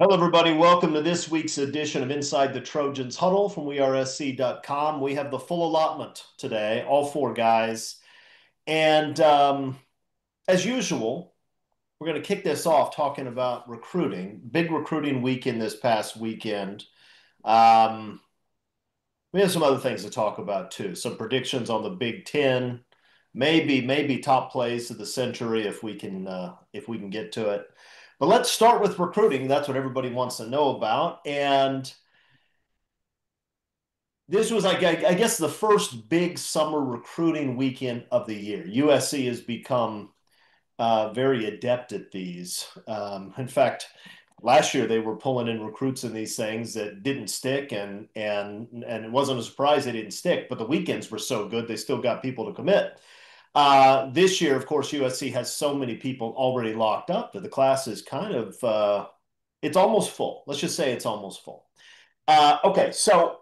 Hello, everybody. Welcome to this week's edition of Inside the Trojans Huddle from WeAreSC.com. We have the full allotment today, all four guys. And as usual, we're going to kick this off talking about recruiting. Big recruiting weekend this past weekend. Um, we have some other things to talk about too. Some predictions on the Big Ten, maybe top plays of the century if we can get to it. But let's start with recruiting. That's what everybody wants to know about. And this was like, I guess, the first big summer recruiting weekend of the year. USC has become very adept at these. In fact, last year they were pulling in recruits in these things that didn't stick, and it wasn't a surprise they didn't stick. But the weekends were so good they still got people to commit. This year, of course, USC has so many people already locked up that the class is kind of it's almost full. Let's just say it's almost full. Okay, so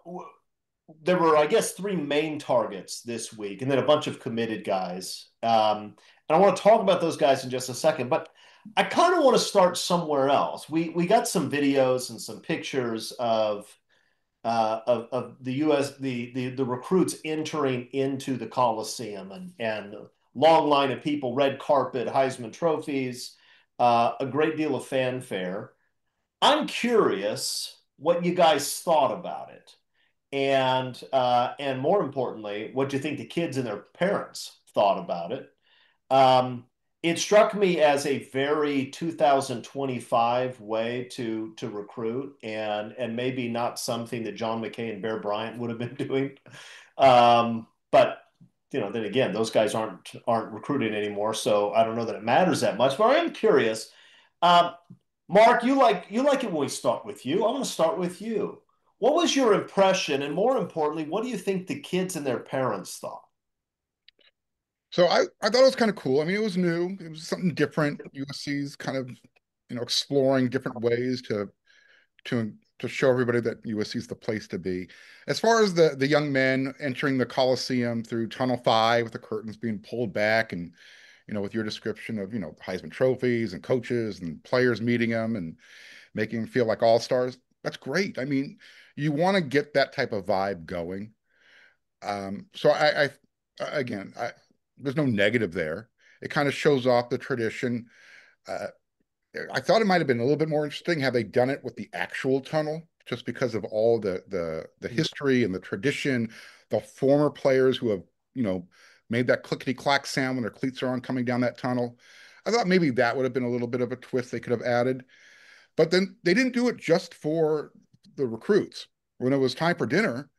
there were, I guess, three main targets this week, and then a bunch of committed guys. And I want to talk about those guys in just a second, but I kind of want to start somewhere else. We got some videos and some pictures of the the recruits entering into the Coliseum and long line of people, red carpet, Heisman trophies, a great deal of fanfare. I'm curious what you guys thought about it and more importantly, what do you think the kids and their parents thought about it? Um, it struck me as a very 2025 way to recruit, and maybe not something that John McKay and Bear Bryant would have been doing. But then again, those guys aren't recruiting anymore, so I don't know that it matters that much. But I am curious. Um, Mark, you like it when we start with you. I'm going to start with you. What was your impression, and more importantly, what do you think the kids and their parents thought? So I thought it was kind of cool. I mean, it was new. It was something different. USC's kind of, exploring different ways to show everybody that USC is the place to be. As far as the young men entering the Coliseum through Tunnel 5 with the curtains being pulled back and, with your description of, Heisman trophies and coaches and players meeting them and making them feel like all-stars, that's great. I mean, you want to get that type of vibe going. So again, there's no negative there. It kind of shows off the tradition. Uh, I thought it might have been a little bit more interesting had they done it with the actual tunnel, just because of all the history and the tradition, the former players who have, you know, made that clickety clack sound when their cleats are on coming down that tunnel. I thought maybe that would have been a little bit of a twist they could have added. But then they didn't do it just for the recruits. When it was time for dinner,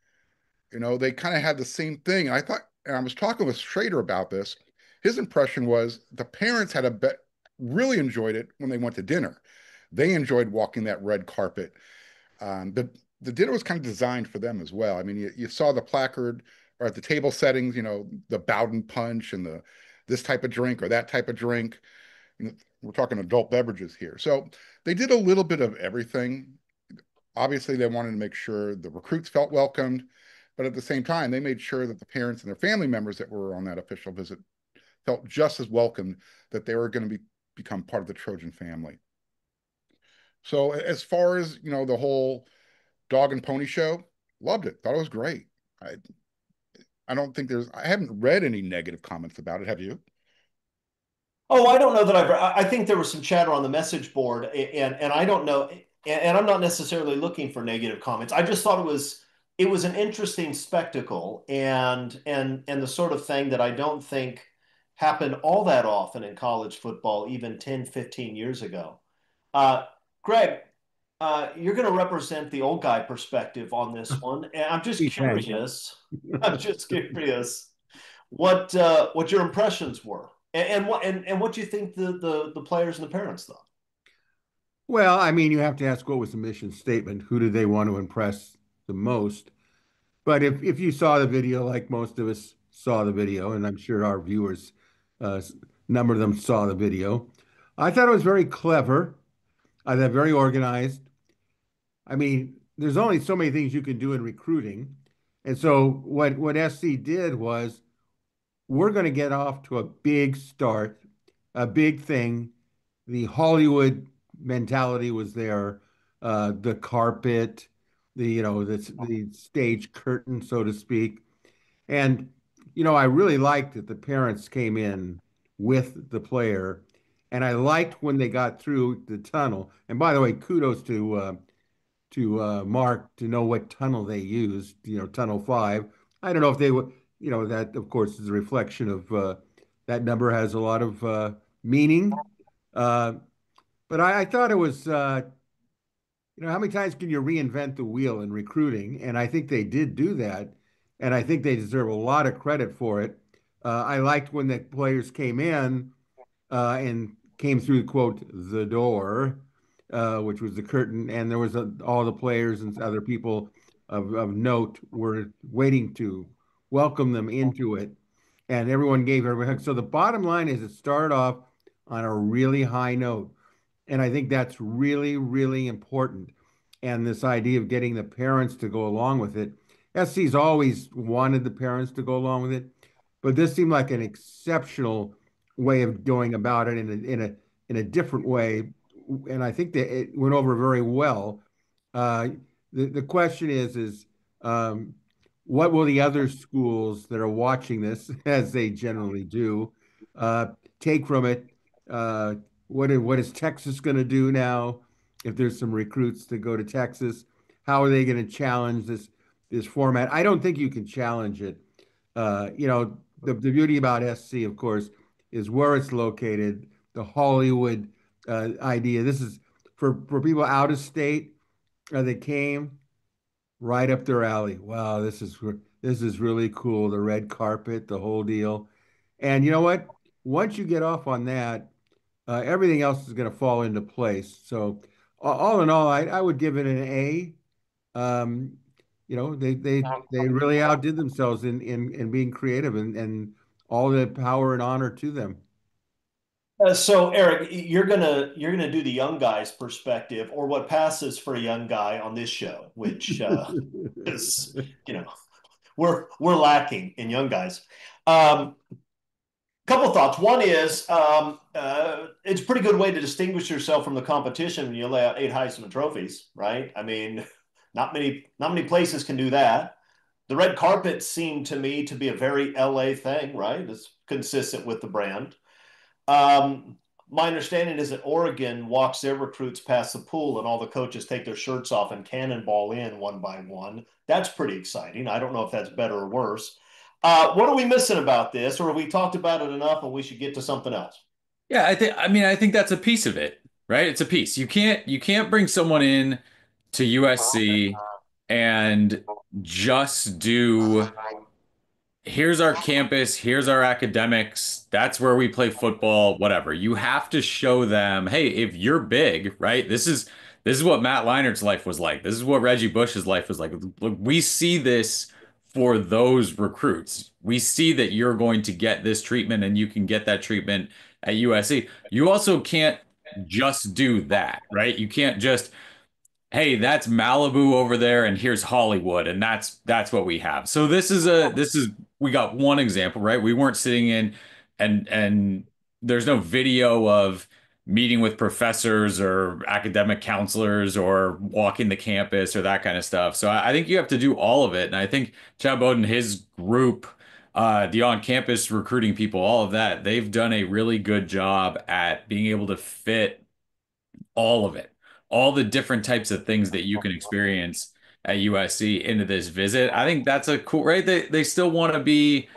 they kind of had the same thing. And I thought, and I was talking with Schrader about this. His impression was the parents had a bet, really enjoyed it when they went to dinner. They enjoyed walking that red carpet. The dinner was kind of designed for them as well. I mean, you saw the placard or at the table settings, the Bowden punch and the this type of drink or that type of drink. We're talking adult beverages here. So they did a little bit of everything. Obviously, they wanted to make sure the recruits felt welcomed, but at the same time, they made sure that the parents and their family members that were on that official visit felt just as welcomed, that they were going to become part of the Trojan family. So as far as, the whole dog and pony show, loved it. Thought it was great. I I don't think I haven't read any negative comments about it. Have you? Oh, I don't know that I think there was some chatter on the message board, and I don't know, and I'm not necessarily looking for negative comments. I just thought it was an interesting spectacle, and the sort of thing that I don't think happened all that often in college football, even 10, 15 years ago. Uh, Greg, you're going to represent the old guy perspective on this one, and I'm just Gee, thanks. curious. I'm just curious what your impressions were, and what you think the players and the parents thought. Well, I mean, you have to ask what was the mission statement? Who did they want to impress the most? But if you saw the video, like most of us saw the video, and I'm sure our viewers, a number of them saw the video, I thought it was very clever. I thought very organized. I mean, there's only so many things you can do in recruiting. And so what SC did was we're going to get off to a big start, a big thing. The Hollywood mentality was there. the carpet, the stage curtain, so to speak. And I really liked that the parents came in with the player, and I liked when they got through the tunnel. And by the way, kudos to Mark to know what tunnel they used. Tunnel 5. I don't know if they would. That of course is a reflection of that number has a lot of meaning. Uh, but I thought it was. How many times can you reinvent the wheel in recruiting? And I think they did do that. And I think they deserve a lot of credit for it. I liked when the players came in and came through, quote, the door, which was the curtain. And there was all the players and other people of note were waiting to welcome them into it. And everyone gave every hug. So the bottom line is it started off on a really high note. And I think that's really, really important. And this idea of getting the parents to go along with it. SC's always wanted the parents to go along with it, but this seemed like an exceptional way of going about it in a different way. And I think that it went over very well. Uh, the question is what will the other schools that are watching this, as they generally do, uh, take from it? Uh, what is Texas going to do now? If there's some recruits that go to Texas, how are they going to challenge this format? I don't think you can challenge it. The beauty about SC, of course, is where it's located. The Hollywood idea. This is for people out of state that came right up their alley. Wow, this is really cool. The red carpet, the whole deal. And you know what? Once you get off on that, everything else is going to fall into place. So, all in all, I would give it an A. Um, they really outdid themselves in being creative and all the power and honor to them. So Eric, you're gonna do the young guy's perspective, or what passes for a young guy on this show, which is you know we're lacking in young guys. Couple thoughts. One is it's a pretty good way to distinguish yourself from the competition when you lay out 8 Heisman trophies, right? I mean, not many places can do that. The red carpet seemed to me to be a very LA thing, right? It's consistent with the brand. Um, my understanding is that Oregon walks their recruits past the pool and all the coaches take their shirts off and cannonball in one by one. That's pretty exciting. I don't know if that's better or worse. What are we missing about this, or have we talked about it enough and we should get to something else? Yeah, I think that's a piece of it, right? It's a piece. You can't bring someone in to USC and just do here's our campus, here's our academics, that's where we play football, whatever. You have to show them, hey, if you're big, right? This is what Matt Leinert's life was like. This is what Reggie Bush's life was like. Look, we see this for those recruits. We see that you're going to get this treatment and you can get that treatment at USC. You also can't just do that, right? You can't just hey, that's Malibu over there, and here's Hollywood, and that's what we have. So this is we got one example, right? We weren't sitting in and there's no video of meeting with professors or academic counselors or walking the campus or that kind of stuff. So I think you have to do all of it. And I think Chad Bowden, his group, the on-campus recruiting people, all of that, they've done a really good job at being able to fit all of it, all the different types of things that you can experience at USC into this visit. I think that's a cool, right? They still want to be,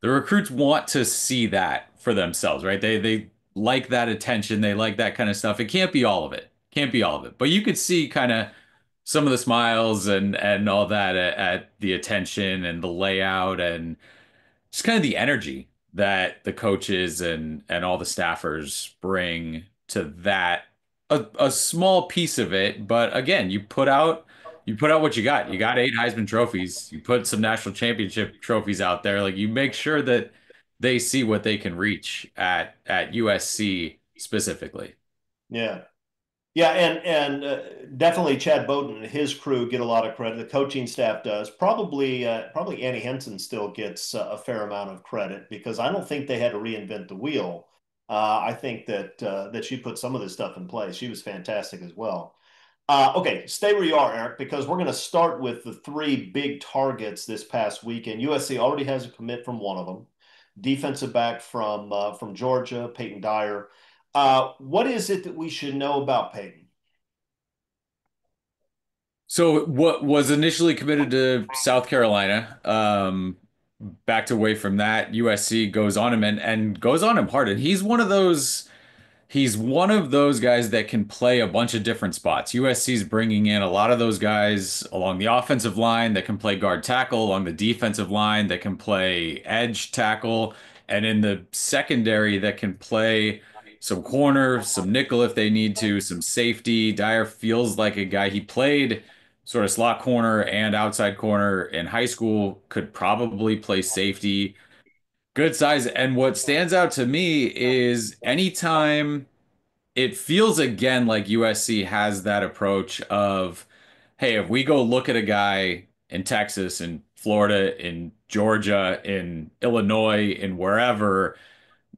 the recruits want to see that for themselves, right? They like that attention, they like that kind of stuff. It can't be all of it. Can't be all of it. But you could see kind of some of the smiles and all that at the attention and the layout and just kind of the energy that the coaches and all the staffers bring to that a small piece of it, but again, you put out what you got. You got 8 Heisman trophies. You put some national championship trophies out there. Like you make sure that they see what they can reach at USC specifically. Yeah. Yeah, and definitely Chad Bowden and his crew get a lot of credit. The coaching staff does. Probably Annie Henson still gets a fair amount of credit because I don't think they had to reinvent the wheel. I think that she put some of this stuff in place. She was fantastic as well. Okay, stay where you are, Eric, because we're going to start with the three big targets this past weekend. USC already has a commit from one of them, defensive back from Georgia, Peyton Dyer. What is it that we should know about Peyton? So what was initially committed to South Carolina, backed away from that. USC goes on him and goes on him hard. And he's one of those guys that can play a bunch of different spots. USC's bringing in a lot of those guys along the offensive line that can play guard tackle, along the defensive line that can play edge tackle, and in the secondary that can play some corner, some nickel if they need to, some safety. Dyer feels like a guy. He played sort of slot corner and outside corner in high school, could probably play safety. Good size. And what stands out to me is anytime it feels again like USC has that approach of, hey, if we go look at a guy in Texas, in Florida, in Georgia, in Illinois, in wherever,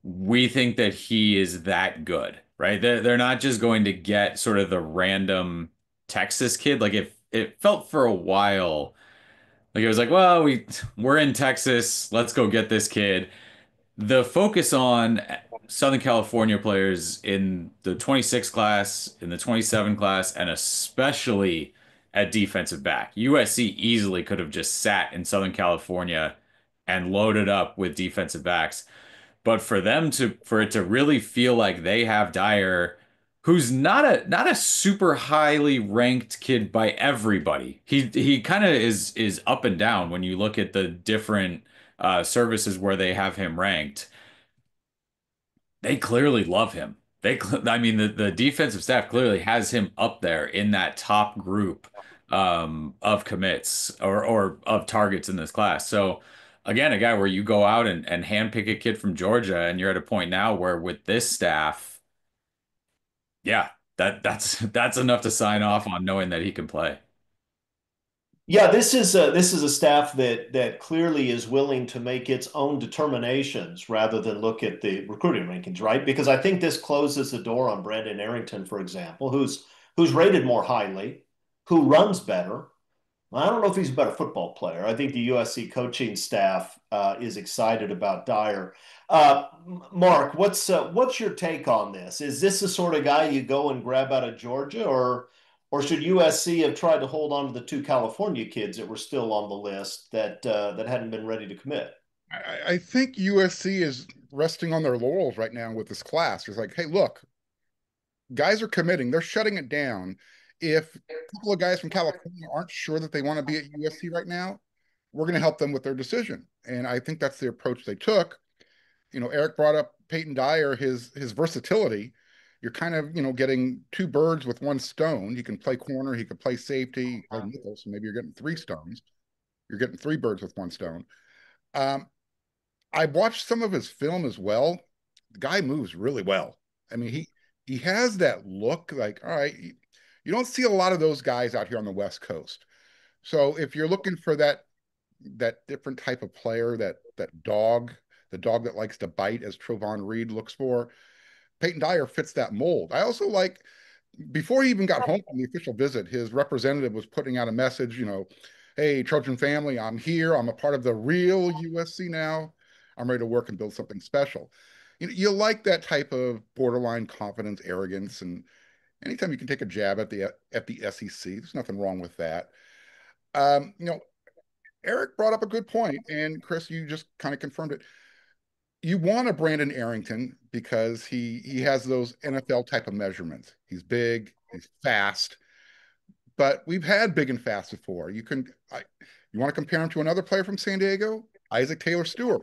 we think that he is that good, right? They're not just going to get sort of the random Texas kid. Like if it felt for a while, like it was like, well, we're in Texas, let's go get this kid. The focus on Southern California players in the 26 class, in the 27 class, and especially at defensive back. USC easily could have just sat in Southern California and loaded up with defensive backs. But for it to really feel like they have Dyer, who's not a super highly ranked kid by everybody. He kind of is up and down when you look at the different services where they have him ranked. They clearly love him. I mean, the defensive staff clearly has him up there in that top group of commits or of targets in this class. So again, a guy where you go out and handpick a kid from Georgia, and you're at a point now where with this staff, yeah, that's enough to sign off on knowing that he can play. Yeah, this is a staff that clearly is willing to make its own determinations rather than look at the recruiting rankings, right? Because I think this closes the door on Brandon Arrington, for example, who's rated more highly, who runs better. I don't know if he's a better football player. I think the USC coaching staff is excited about Dyer. Mark, what's your take on this? Is this the sort of guy you go and grab out of Georgia, or should USC have tried to hold on to the two California kids that were still on the list that hadn't been ready to commit? I think USC is resting on their laurels right now with this class. It's like, hey, look, guys are committing, they're shutting it down. If a couple of guys from California aren't sure that they want to be at USC right now, we're going to help them with their decision. And I think that's the approach they took. Eric brought up Peyton Dyer, his versatility. You're kind of, getting two birds with one stone. He can play corner, he can play safety, play nickel, so maybe you're getting three stones. You're getting three birds with one stone. Um, I watched some of his film as well. The guy moves really well. I mean, he has that look like, all right, you don't see a lot of those guys out here on the West Coast. So if you're looking for that different type of player, that dog, the dog that likes to bite, as Trovon Reed looks for, Peyton Dyer fits that mold. I also like, before he even got home from the official visit, his representative was putting out a message, hey, Trojan family, I'm here. I'm a part of the real USC now. I'm ready to work and build something special. You like that type of borderline confidence, arrogance, and anytime you can take a jab at the SEC, there's nothing wrong with that. Um, you know, Eric brought up a good point, and Chris, you just kind of confirmed it. You want a Brandon Arrington because he has those NFL type of measurements. He's big, he's fast, but we've had big and fast before. You want to compare him to another player from San Diego, Isaac Taylor Stewart.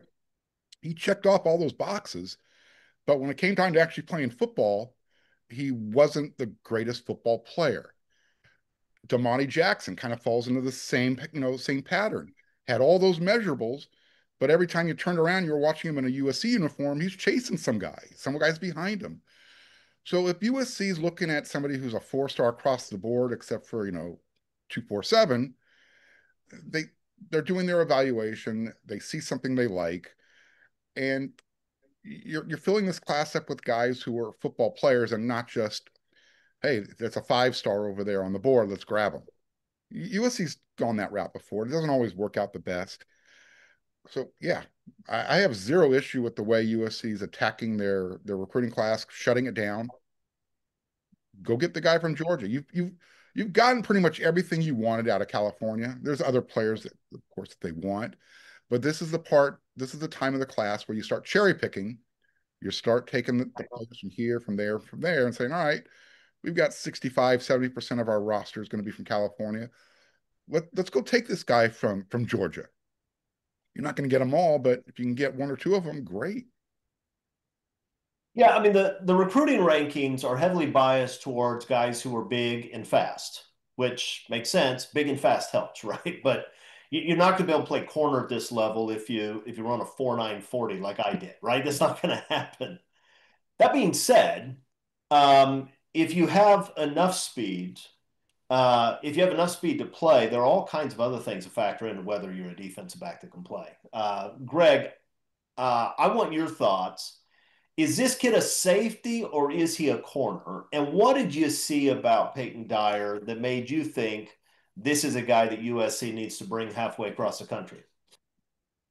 He checked off all those boxes, but when it came time to actually playing football, he wasn't the greatest football player. Damani Jackson kind of falls into the same pattern. Had all those measurables, but every time you turned around, you were watching him in a USC uniform, he's chasing some guy. Some guy's behind him. So if USC is looking at somebody who's a four-star across the board, except for 247, they they're doing their evaluation. They see something they like, and you're filling this class up with guys who are football players and not just hey, that's a 5-star over there on the board. Let's grab him. USC's gone that route before. It doesn't always work out the best. So yeah, I have zero issue with the way USC is attacking their recruiting class, shutting it down. Go get the guy from Georgia. You've gotten pretty much everything you wanted out of California. There's other players that, of course, that they want, but this is the part. This is the time of the class where you start cherry picking. You start taking the players from here, from there, and saying, all right, we've got 65, 70% of our roster is going to be from California. Let's go take this guy from Georgia. You're not going to get them all, but if you can get one or two of them, great. Yeah, I mean, the recruiting rankings are heavily biased towards guys who are big and fast, which makes sense. Big and fast helps, right? But you're not going to be able to play corner at this level if you run a 4.9 40 like I did, right? That's not going to happen. That being said, if you have enough speed, to play, there are all kinds of other things to factor into whether you're a defensive back that can play. Greg, I want your thoughts. Is this kid a safety or is he a corner? And what did you see about Peyton Dyer that made you think this is a guy that USC needs to bring halfway across the country?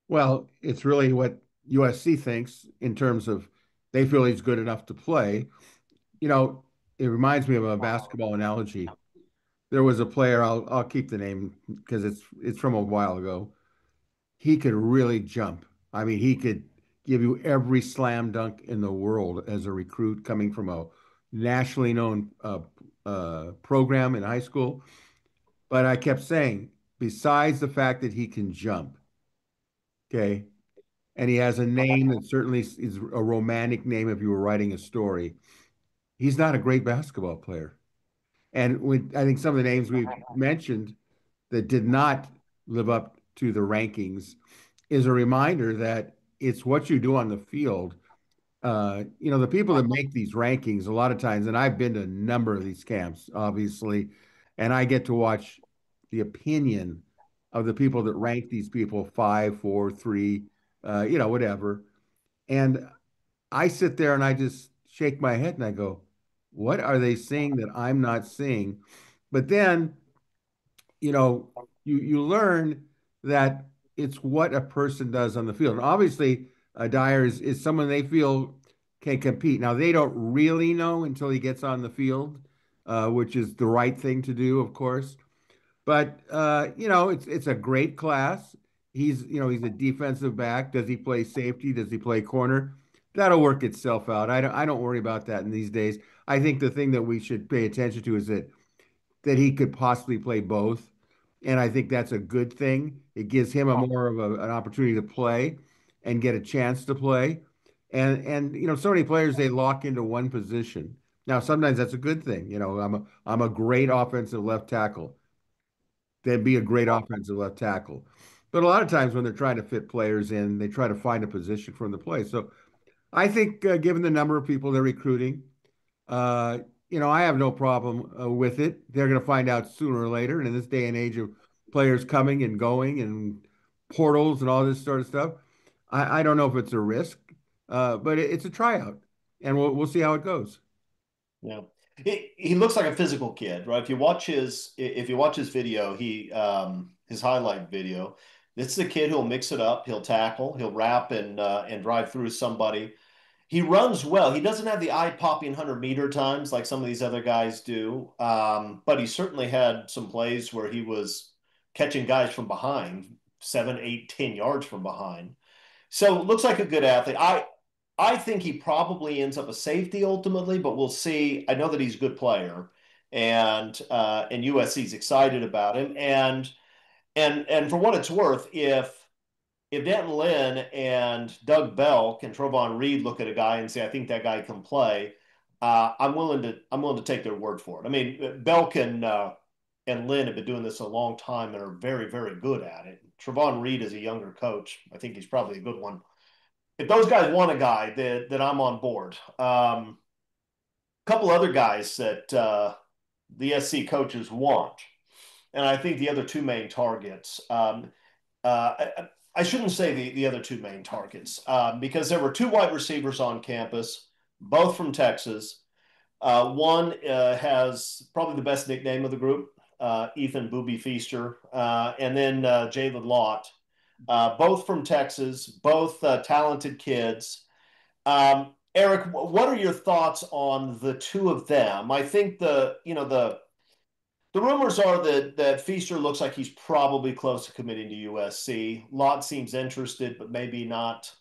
Well, it's really what USC thinks in terms of they feel he's good enough to play. You know, it reminds me of a basketball analogy. There was a player, I'll keep the name because it's from a while ago. He could really jump. I mean, he could give you every slam dunk in the world as a recruit coming from a nationally known program in high school. But I kept saying, besides the fact that he can jump, okay, and he has a name that certainly is a romantic name if you were writing a story, he's not a great basketball player. And I think some of the names we've mentioned that did not live up to the rankings is a reminder that it's what you do on the field. The people that make these rankings a lot of times, and I've been to a number of these camps, obviously, and I get to watch the opinion of the people that rank these people 5, 4, 3, whatever. And I sit there and I just shake my head and I go, what are they seeing that I'm not seeing? But then you learn that it's what a person does on the field. And obviously, Dyer is someone they feel can compete. Now, they don't really know until he gets on the field, which is the right thing to do, of course. But it's a great class. He's a defensive back. Does he play safety? Does he play corner? That'll work itself out. I don't worry about that in these days. I think the thing that we should pay attention to is that he could possibly play both. And I think that's a good thing. It gives him a more of an opportunity to play and get a chance to play. And so many players they lock into one position. Now sometimes that's a good thing. I'm a great offensive left tackle. Then be a great offensive left tackle. But a lot of times when they're trying to fit players in, they try to find a position for them to play. So I think given the number of people they're recruiting, uh, I have no problem with it. They're going to find out sooner or later. And in this day and age of players coming and going and portals and all this sort of stuff, I don't know if it's a risk, but it's a tryout, and we'll see how it goes. Yeah. He looks like a physical kid, right? If you watch his video, his highlight video, this is a kid who'll mix it up. He'll tackle, he'll wrap and drive through somebody. He runs well. He doesn't have the eye-popping 100-meter times like some of these other guys do, but he certainly had some plays where he was catching guys from behind, 7, 8, 10 yards from behind. So looks like a good athlete. I think he probably ends up a safety ultimately, but we'll see. I know that he's a good player, and USC's excited about him. And for what it's worth, if Denton Lynn and Doug Belk and Trovon Reed look at a guy and say, I think that guy can play, I'm willing to take their word for it. I mean, Belk and Lynn have been doing this a long time and are very, very good at it. Trovon Reed is a younger coach. I think he's probably a good one. If those guys want a guy, that I'm on board. Couple other guys that the SC coaches want, and I think the other two main targets. I shouldn't say the other two main targets because there were two wide receivers on campus, both from Texas. One has probably the best nickname of the group, Ethan Boobie Feaster, and then Jalen Lott, both from Texas, both talented kids. Eric, what are your thoughts on the two of them? I think the rumors are that Feaster looks like he's probably close to committing to USC. Lott seems interested, but maybe not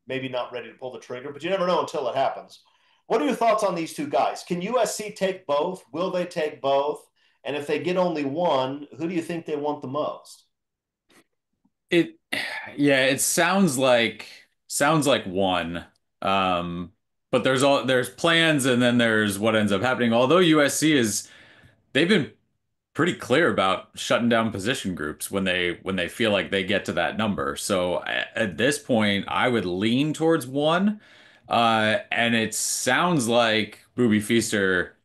ready to pull the trigger. But you never know until it happens. What are your thoughts on these two guys? Can USC take both? Will they take both? And if they get only one, who do you think they want the most? It yeah, it sounds like one. Um, but there's plans and then there's what ends up happening. Although USC is they've been pretty clear about shutting down position groups when they feel like they get to that number. So at this point, I would lean towards one. And it sounds like Boobie Feaster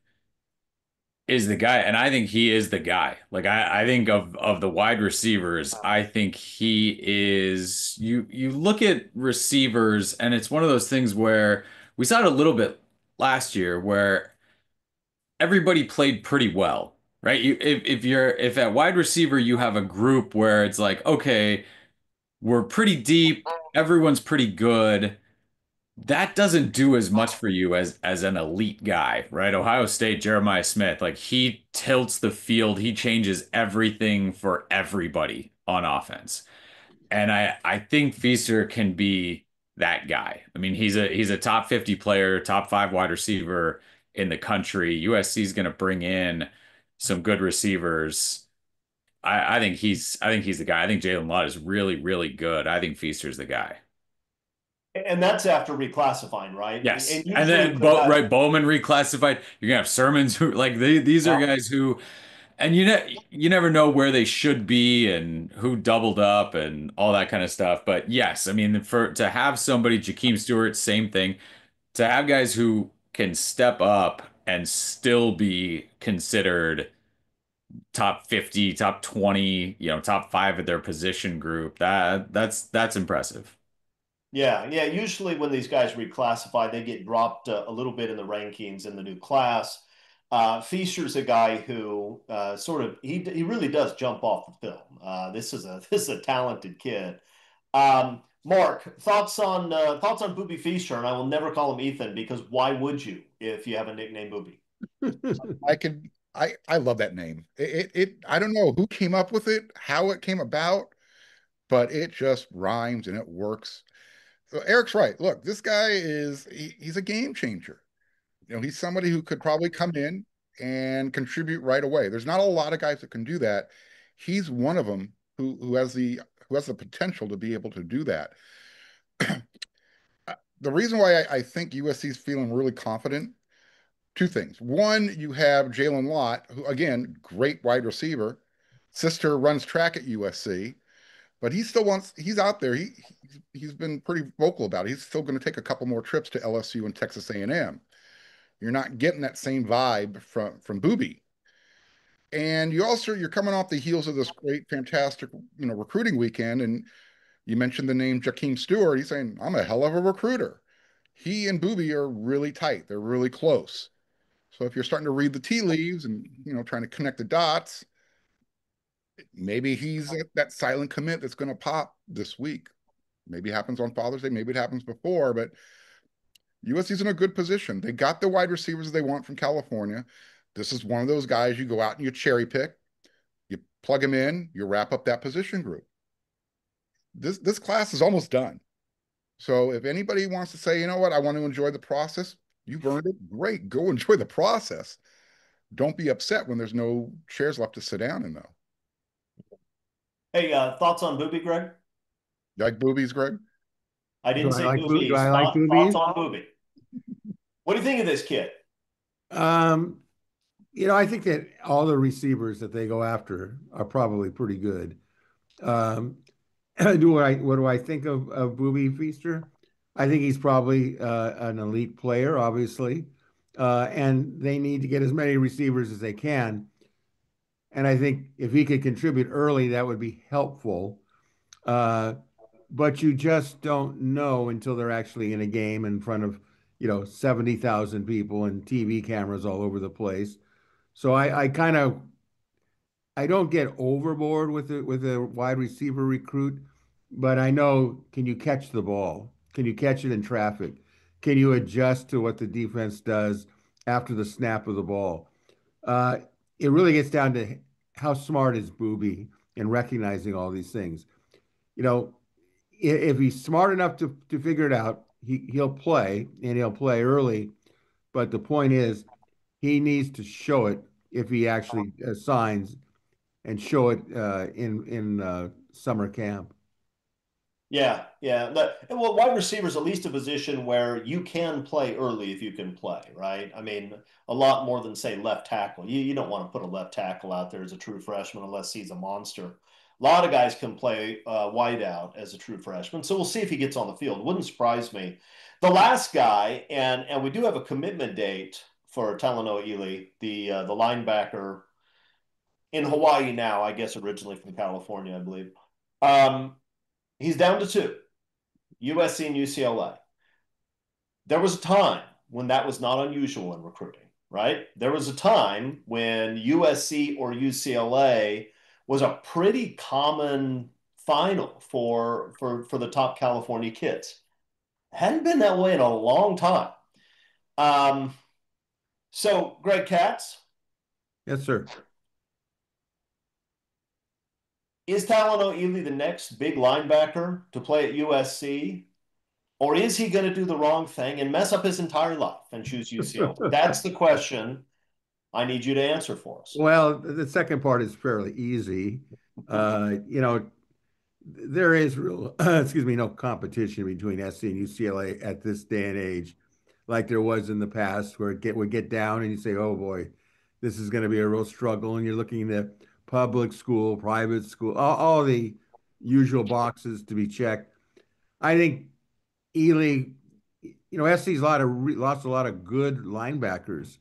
is the guy, and I think he is the guy. Like I think of the wide receivers, I think he is. You look at receivers, and it's one of those things where we saw it a little bit last year, where everybody played pretty well, right? If at wide receiver you have a group where it's like, okay, we're pretty deep, everyone's pretty good, that doesn't do as much for you as an elite guy, right? Ohio State, Jeremiah Smith, like he tilts the field, he changes everything for everybody on offense. And I think Feaster can be that guy. I mean, he's a top 50 player, top five wide receiver in the country. USC is going to bring in some good receivers. I think he's the guy. I think Jalen Lott is really, really good. I think Feaster's the guy. And that's after reclassifying, right? Yes. And And usually then for that, right, Bowman reclassified. You're gonna have Sermons who like these are yeah. guys who and you never know where they should be and who doubled up and all that kind of stuff. But yes, I mean for to have somebody, Jakeem Stewart, same thing, to have guys who can step up and still be considered top 50, top 20, top five of their position group, that's impressive. Yeah, yeah. Usually, when these guys reclassify, they get dropped a little bit in the rankings in the new class. Feaster's a guy who sort of he really does jump off the film. This is a talented kid. Mark, thoughts on Boobie Feaster, and I will never call him Ethan because why would you if you have a nickname Boobie? I love that name. I don't know who came up with it, how it came about, but it just rhymes and it works. So Eric's right. Look, this guy he's a game changer. He's somebody who could probably come in and contribute right away. There's not a lot of guys that can do that. He's one of them who has the potential to be able to do that. The reason why I think USC is feeling really confident, two things. One, you have Jalen Lott, who again, great wide receiver. Sister runs track at USC, but he's out there. He's been pretty vocal about it. He's still going to take a couple more trips to LSU and Texas A&M. You're not getting that same vibe from Boobie. And you're coming off the heels of this great, fantastic, recruiting weekend. And you mentioned the name Jakeem Stewart. He's saying, I'm a hell of a recruiter. He and Boobie are really tight. They're really close. So if you're starting to read the tea leaves and, trying to connect the dots, maybe he's that silent commit that's going to pop this week. Maybe it happens on Father's Day. Maybe it happens before, but USC's in a good position. They got the wide receivers they want from California. This is one of those guys you go out and you cherry pick, you plug him in, you wrap up that position group. This class is almost done. So if anybody wants to say, you know what, I want to enjoy the process, you've earned it. Great, go enjoy the process. Don't be upset when there's no chairs left to sit down in, though. Hey, thoughts on Boobie, Greg? You like boobies, Greg? I Do didn't I say like do boobies. I like Thoughts boobies? on Boobie? What do you think of this kid? Um, I think that all the receivers that they go after are probably pretty good. Um, what do I think of Boobie Feaster? I think he's probably an elite player, obviously, and they need to get as many receivers as they can. And I think if he could contribute early, that would be helpful. Uh, but you just don't know until they're actually in a game in front of, 70,000 people and TV cameras all over the place. So I don't get overboard with a wide receiver recruit, but I know, can you catch the ball? Can you catch it in traffic? Can you adjust to what the defense does after the snap of the ball? Uh, it really gets down to how smart is Boobie in recognizing all these things. You know, if he's smart enough to figure it out, he'll play and he'll play early. But the point is, he needs to show it if he actually signs and show it in summer camp. Yeah, yeah. Well, wide receiver is at least a position where you can play early if you can play, right? I mean, a lot more than say left tackle. You don't want to put a left tackle out there as a true freshman unless he's a monster. A lot of guys can play wide out as a true freshman, so we'll see if he gets on the field. It wouldn't surprise me. The last guy, and we do have a commitment date for Taleno Elely, the linebacker in Hawaii now, I guess originally from California, I believe. Um, He's down to two, USC and UCLA. There was a time when that was not unusual in recruiting, right? There was a time when USC or UCLA was a pretty common final for the top California kids. Hadn't been that way in a long time. Um, so, Greg Katz, Yes, sir. is Taleno Elely the next big linebacker to play at USC? Or is he going to do the wrong thing and mess up his entire life and choose UCLA? That's the question I need you to answer for us. Well, the second part is fairly easy. There is real, excuse me, no competition between SC and UCLA at this day and age, like there was in the past, where it would get down and you say, "Oh boy, this is going to be a real struggle," and you're looking at public school, private school, all the usual boxes to be checked. I think Ely, SC's lost a lot of good linebackers.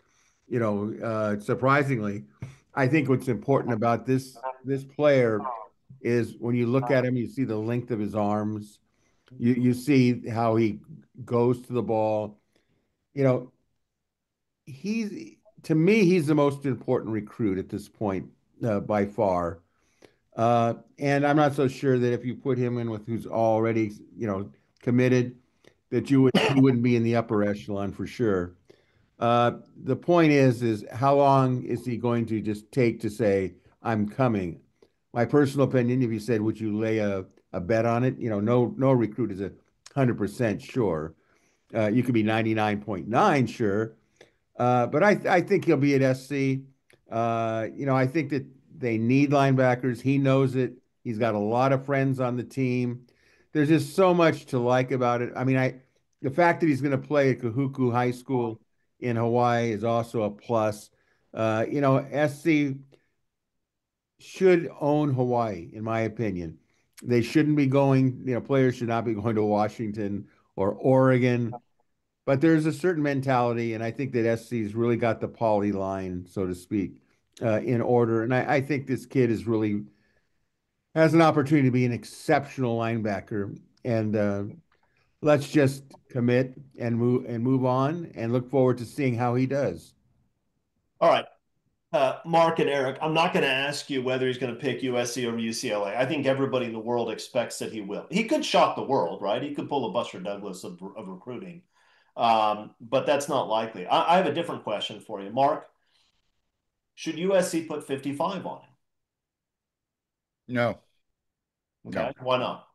Surprisingly, I think what's important about this player is when you look at him, you see the length of his arms. You see how he goes to the ball. You know, he's to me, he's the most important recruit at this point by far. And I'm not so sure that if you put him in with who's already, committed, that he wouldn't be in the upper echelon for sure. The point is how long is he going to just take to say, I'm coming? My personal opinion, if you said, would you lay a bet on it? No recruit is 100% sure. You could be 99.9 sure. But I think he'll be at SC. I think that they need linebackers. He knows it. He's got a lot of friends on the team. There's just so much to like about it. I mean, the fact that he's going to play at Kahuku High School in Hawaii is also a plus. SC should own Hawaii, in my opinion. They shouldn't be going, players should not be going to Washington or Oregon. But there's a certain mentality, and I think that SC's really got the poly line, so to speak, in order. And I think this kid is really has an opportunity to be an exceptional linebacker. And let's just commit and move on and look forward to seeing how he does. All right. Mark and Eric, I'm not going to ask you whether he's going to pick USC over UCLA. I think everybody in the world expects that he will. He could shock the world, right? He could pull a Buster Douglas of recruiting. But that's not likely. I have a different question for you. Mark, should USC put 55 on him? No. Okay. No. Why not?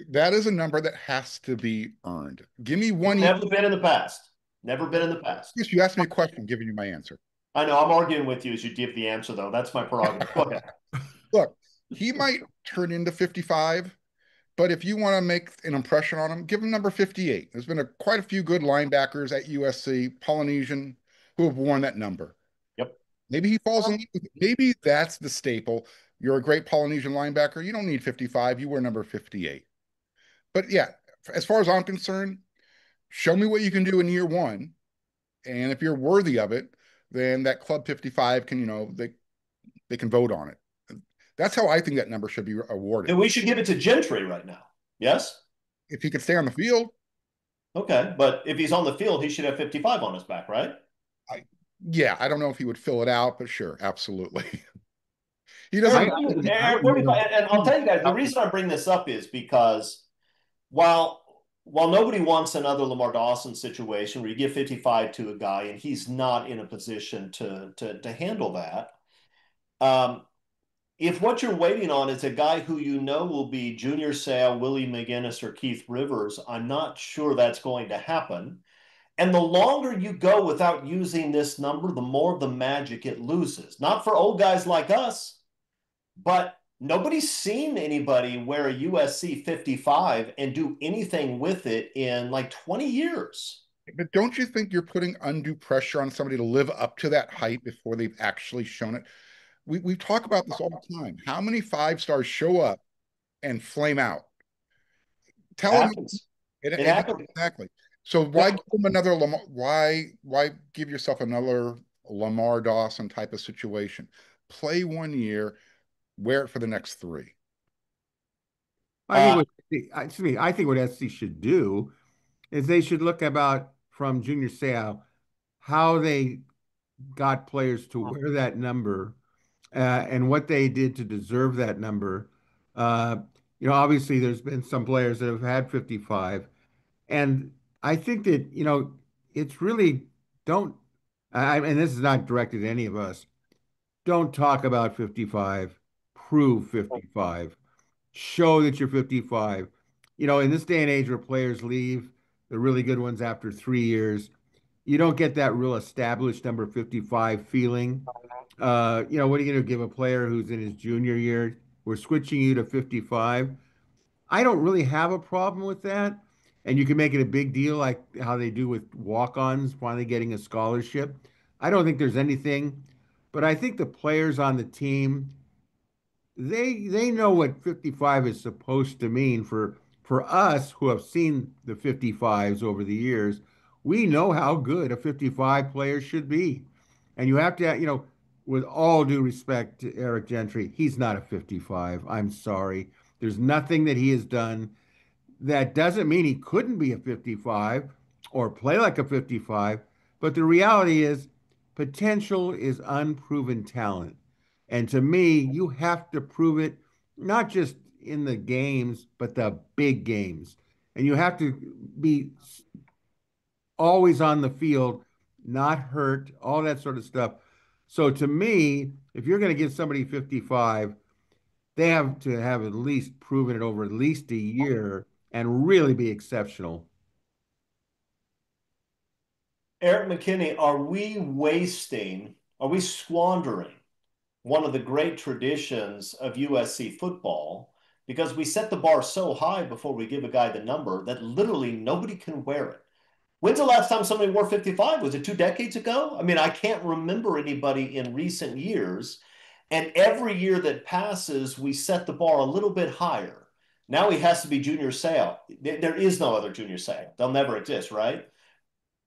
That is a number that has to be earned. Give me one. Never been in the past. Never been in the past. Yes, you asked me a question, I'm giving you my answer. I know. I'm arguing with you as you give the answer, though. That's my prerogative. Go ahead. Look, he might turn into 55, but if you want to make an impression on him, give him number 58. There's been quite a few good linebackers at USC, Polynesian, who have worn that number. Yep. Maybe he falls in. Maybe that's the staple. You're a great Polynesian linebacker. You don't need 55. You wear number 58. But yeah, as far as I'm concerned, show me what you can do in year one. And if you're worthy of it, then that Club 55 can, they can vote on it. That's how I think that number should be awarded. And we should give it to Gentry right now. Yes? If he could stay on the field. Okay, but if he's on the field, he should have 55 on his back, right? I, yeah, I don't know if he would fill it out, but sure, absolutely. He Eric, doesn't. Eric, and I'll tell you guys, the reason I bring this up is because while nobody wants another Lamar Dawson situation where you give 55 to a guy and he's not in a position to handle that, um, if what you're waiting on is a guy who you know will be Junior Seau, Willie McGinnis, or Keith Rivers, I'm not sure that's going to happen. And the longer you go without using this number, the more of the magic it loses. Not for old guys like us, but nobody's seen anybody wear a USC 55 and do anything with it in like 20 years. But don't you think you're putting undue pressure on somebody to live up to that height before they've actually shown it? We talk about this all the time. How many 5 stars show up and flame out? It Tell them happens. It it happens. exactly. So why give them another Lamar? Why give yourself another Lamar Dawson type of situation? Play 1 year, wear it for the next 3. I think excuse me, I think what SC should do is they should look about from Junior Seau how they got players to wear that number and what they did to deserve that number. Uh, obviously there's been some players that have had 55, and I think that, it's really don't, and this is not directed at any of us, don't talk about 55, prove 55. Show that you're 55. In this day and age where players leave, the really good ones after 3 years, you don't get that real established number 55 feeling. What are you going to give a player who's in his junior year? We're switching you to 55. I don't really have a problem with that. And you can make it a big deal like how they do with walk-ons finally getting a scholarship. I don't think there's anything, but I think the players on the team, they know what 55 is supposed to mean for us who have seen the 55s over the years. We know how good a 55 player should be. And you have to, with all due respect to Eric Gentry, he's not a 55. I'm sorry. There's nothing that he has done. That doesn't mean he couldn't be a 55 or play like a 55, but the reality is potential is unproven talent. And to me, you have to prove it not just in the games, but the big games. And you have to be always on the field, not hurt, all that sort of stuff. So to me, if you're going to give somebody 55, they have to have at least proven it over at least a year and really be exceptional. Eric McKinney, are we squandering one of the great traditions of USC football because we set the bar so high before we give a guy the number that literally nobody can wear it? When's the last time somebody wore 55? Was it 2 decades ago? I mean, I can't remember anybody in recent years. And every year that passes, we set the bar a little bit higher. Now he has to be Junior Seau. There is no other Junior Seau. They'll never exist, right?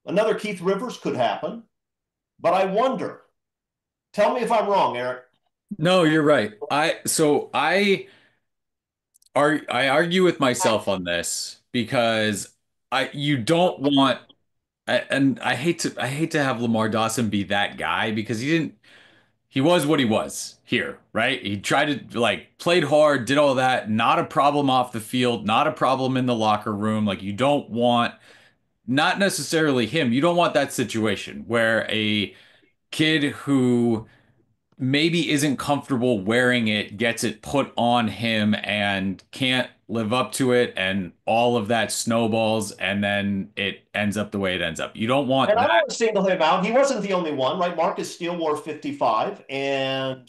Another Keith Rivers could happen. But I wonder, tell me if I'm wrong, Eric. No, you're right. I argue with myself on this because you don't want and I hate to have Lamar Dawson be that guy because he was what he was here, right? He tried to like played hard, did all that, not a problem off the field, not a problem in the locker room. Like you don't want not necessarily him. You don't want that situation where a kid who maybe isn't comfortable wearing it, gets it put on him and can't live up to it, and all of that snowballs, and then it ends up the way it ends up. You don't want And I don't that. want to single him out. He wasn't the only one, right? Marcus Steele wore 55 and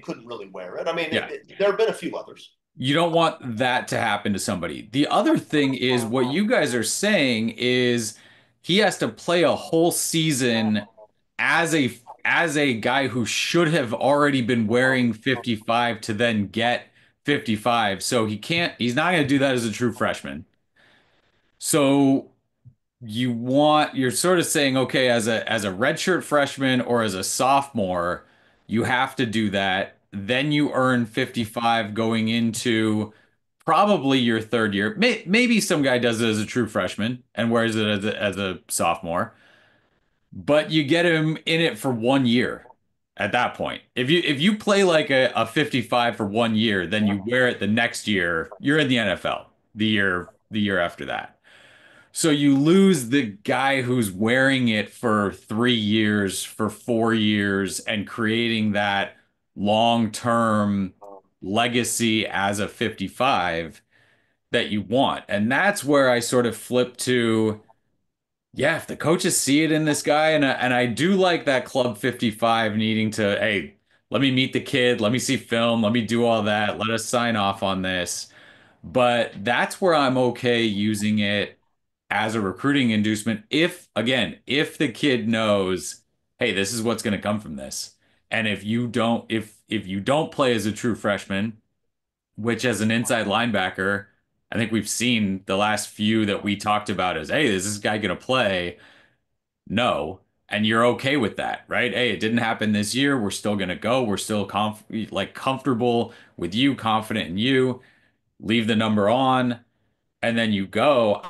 couldn't really wear it. I mean, Yeah. there have been a few others. You don't want that to happen to somebody. The other thing is what you guys are saying is he has to play a whole season as a guy who should have already been wearing 55 to then get 55. So he's not going to do that as a true freshman. So you're sort of saying, okay, as a redshirt freshman or as a sophomore, you have to do that. Then you earn 55 going into probably your third year. Maybe some guy does it as a true freshman and wears it as a sophomore, but you get him in it for 1 year at that point. If you play like a 55 for 1 year, then you wear it the next year, you're in the NFL the year after that. So you lose the guy who's wearing it for 3 years, for 4 years, and creating that long-term legacy as a 55 that you want. And that's where I sort of flip to, yeah, if the coaches see it in this guy, and I do like that Club 55 needing to, hey, let me meet the kid, let me see film, let me do all that, let us sign off on this. But that's where I'm okay using it as a recruiting inducement if, again, if the kid knows, hey, this is what's going to come from this. And if you don't play as a true freshman, which as an inside linebacker, I think we've seen the last few that we talked about as, hey, is this guy going to play? No. And you're okay with that, right? Hey, it didn't happen this year. We're still going to go. We're still comfortable with you, confident in you. Leave the number on and then you go.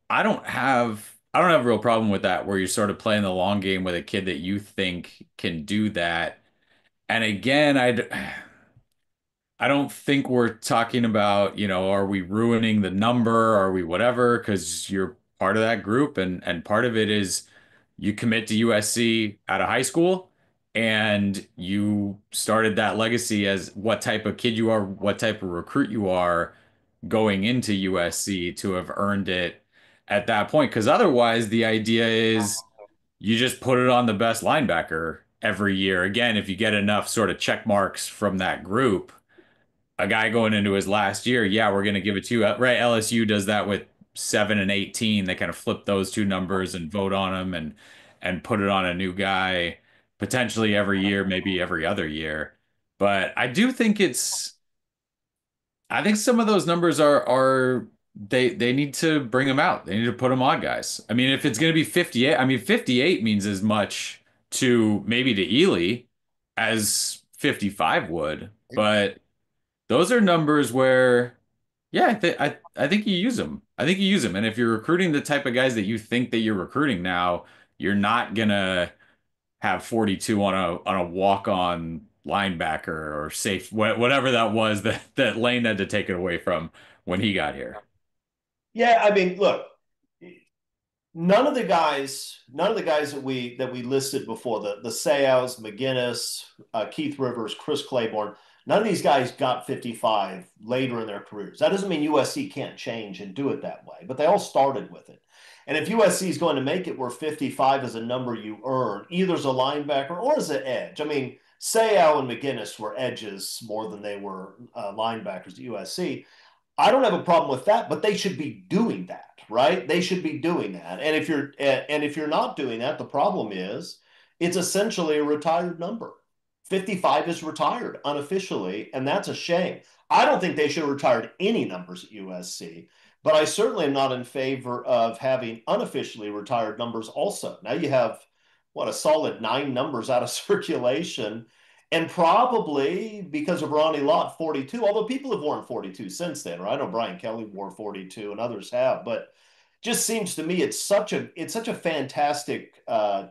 I don't have a real problem with that where you're sort of playing the long game with a kid that you think can do that. And again, I don't think we're talking about, are we ruining the number? Are we whatever? Because you're part of that group, and part of it is you commit to USC out of high school, and you started that legacy as what type of kid you are, what type of recruit you are going into USC to have earned it at that point. Because otherwise, the idea is you just put it on the best linebacker every year. Again, if you get enough sort of check marks from that group, a guy going into his last year, yeah, we're going to give it to you. Right? LSU does that with 7 and 18. They kind of flip those two numbers and vote on them and put it on a new guy potentially every year, maybe every other year. But I think some of those numbers are they need to bring them out. They need to put them on guys. I mean, if it's going to be 58, I mean 58 means as much to maybe to Eley as 55 would, but those are numbers where, yeah, I think you use them. I think you use them. And if you're recruiting the type of guys that you think that you're recruiting now, you're not gonna have 42 on a walk-on linebacker or safe whatever that was that Lane had to take it away from when he got here. Yeah, I mean, look, none of the guys that we listed before, the Sayals, McGinnis, Keith Rivers, Chris Claiborne, none of these guys got 55 later in their careers. That doesn't mean USC can't change and do it that way, but they all started with it. And if USC is going to make it where 55 is a number you earn, either as a linebacker or as an edge. I mean, Sayal and McGinnis were edges more than they were linebackers at USC. I don't have a problem with that, but they should be doing that, right? They should be doing that. And if you're not doing that, the problem is it's essentially a retired number. 55 is retired unofficially, and that's a shame. I don't think they should have retired any numbers at USC, but I certainly am not in favor of having unofficially retired numbers also. Now you have what, a solid 9 numbers out of circulation, and probably because of Ronnie Lott, 42, although people have worn 42 since then, right? I know Brian Kelly wore 42 and others have, but just seems to me it's such a fantastic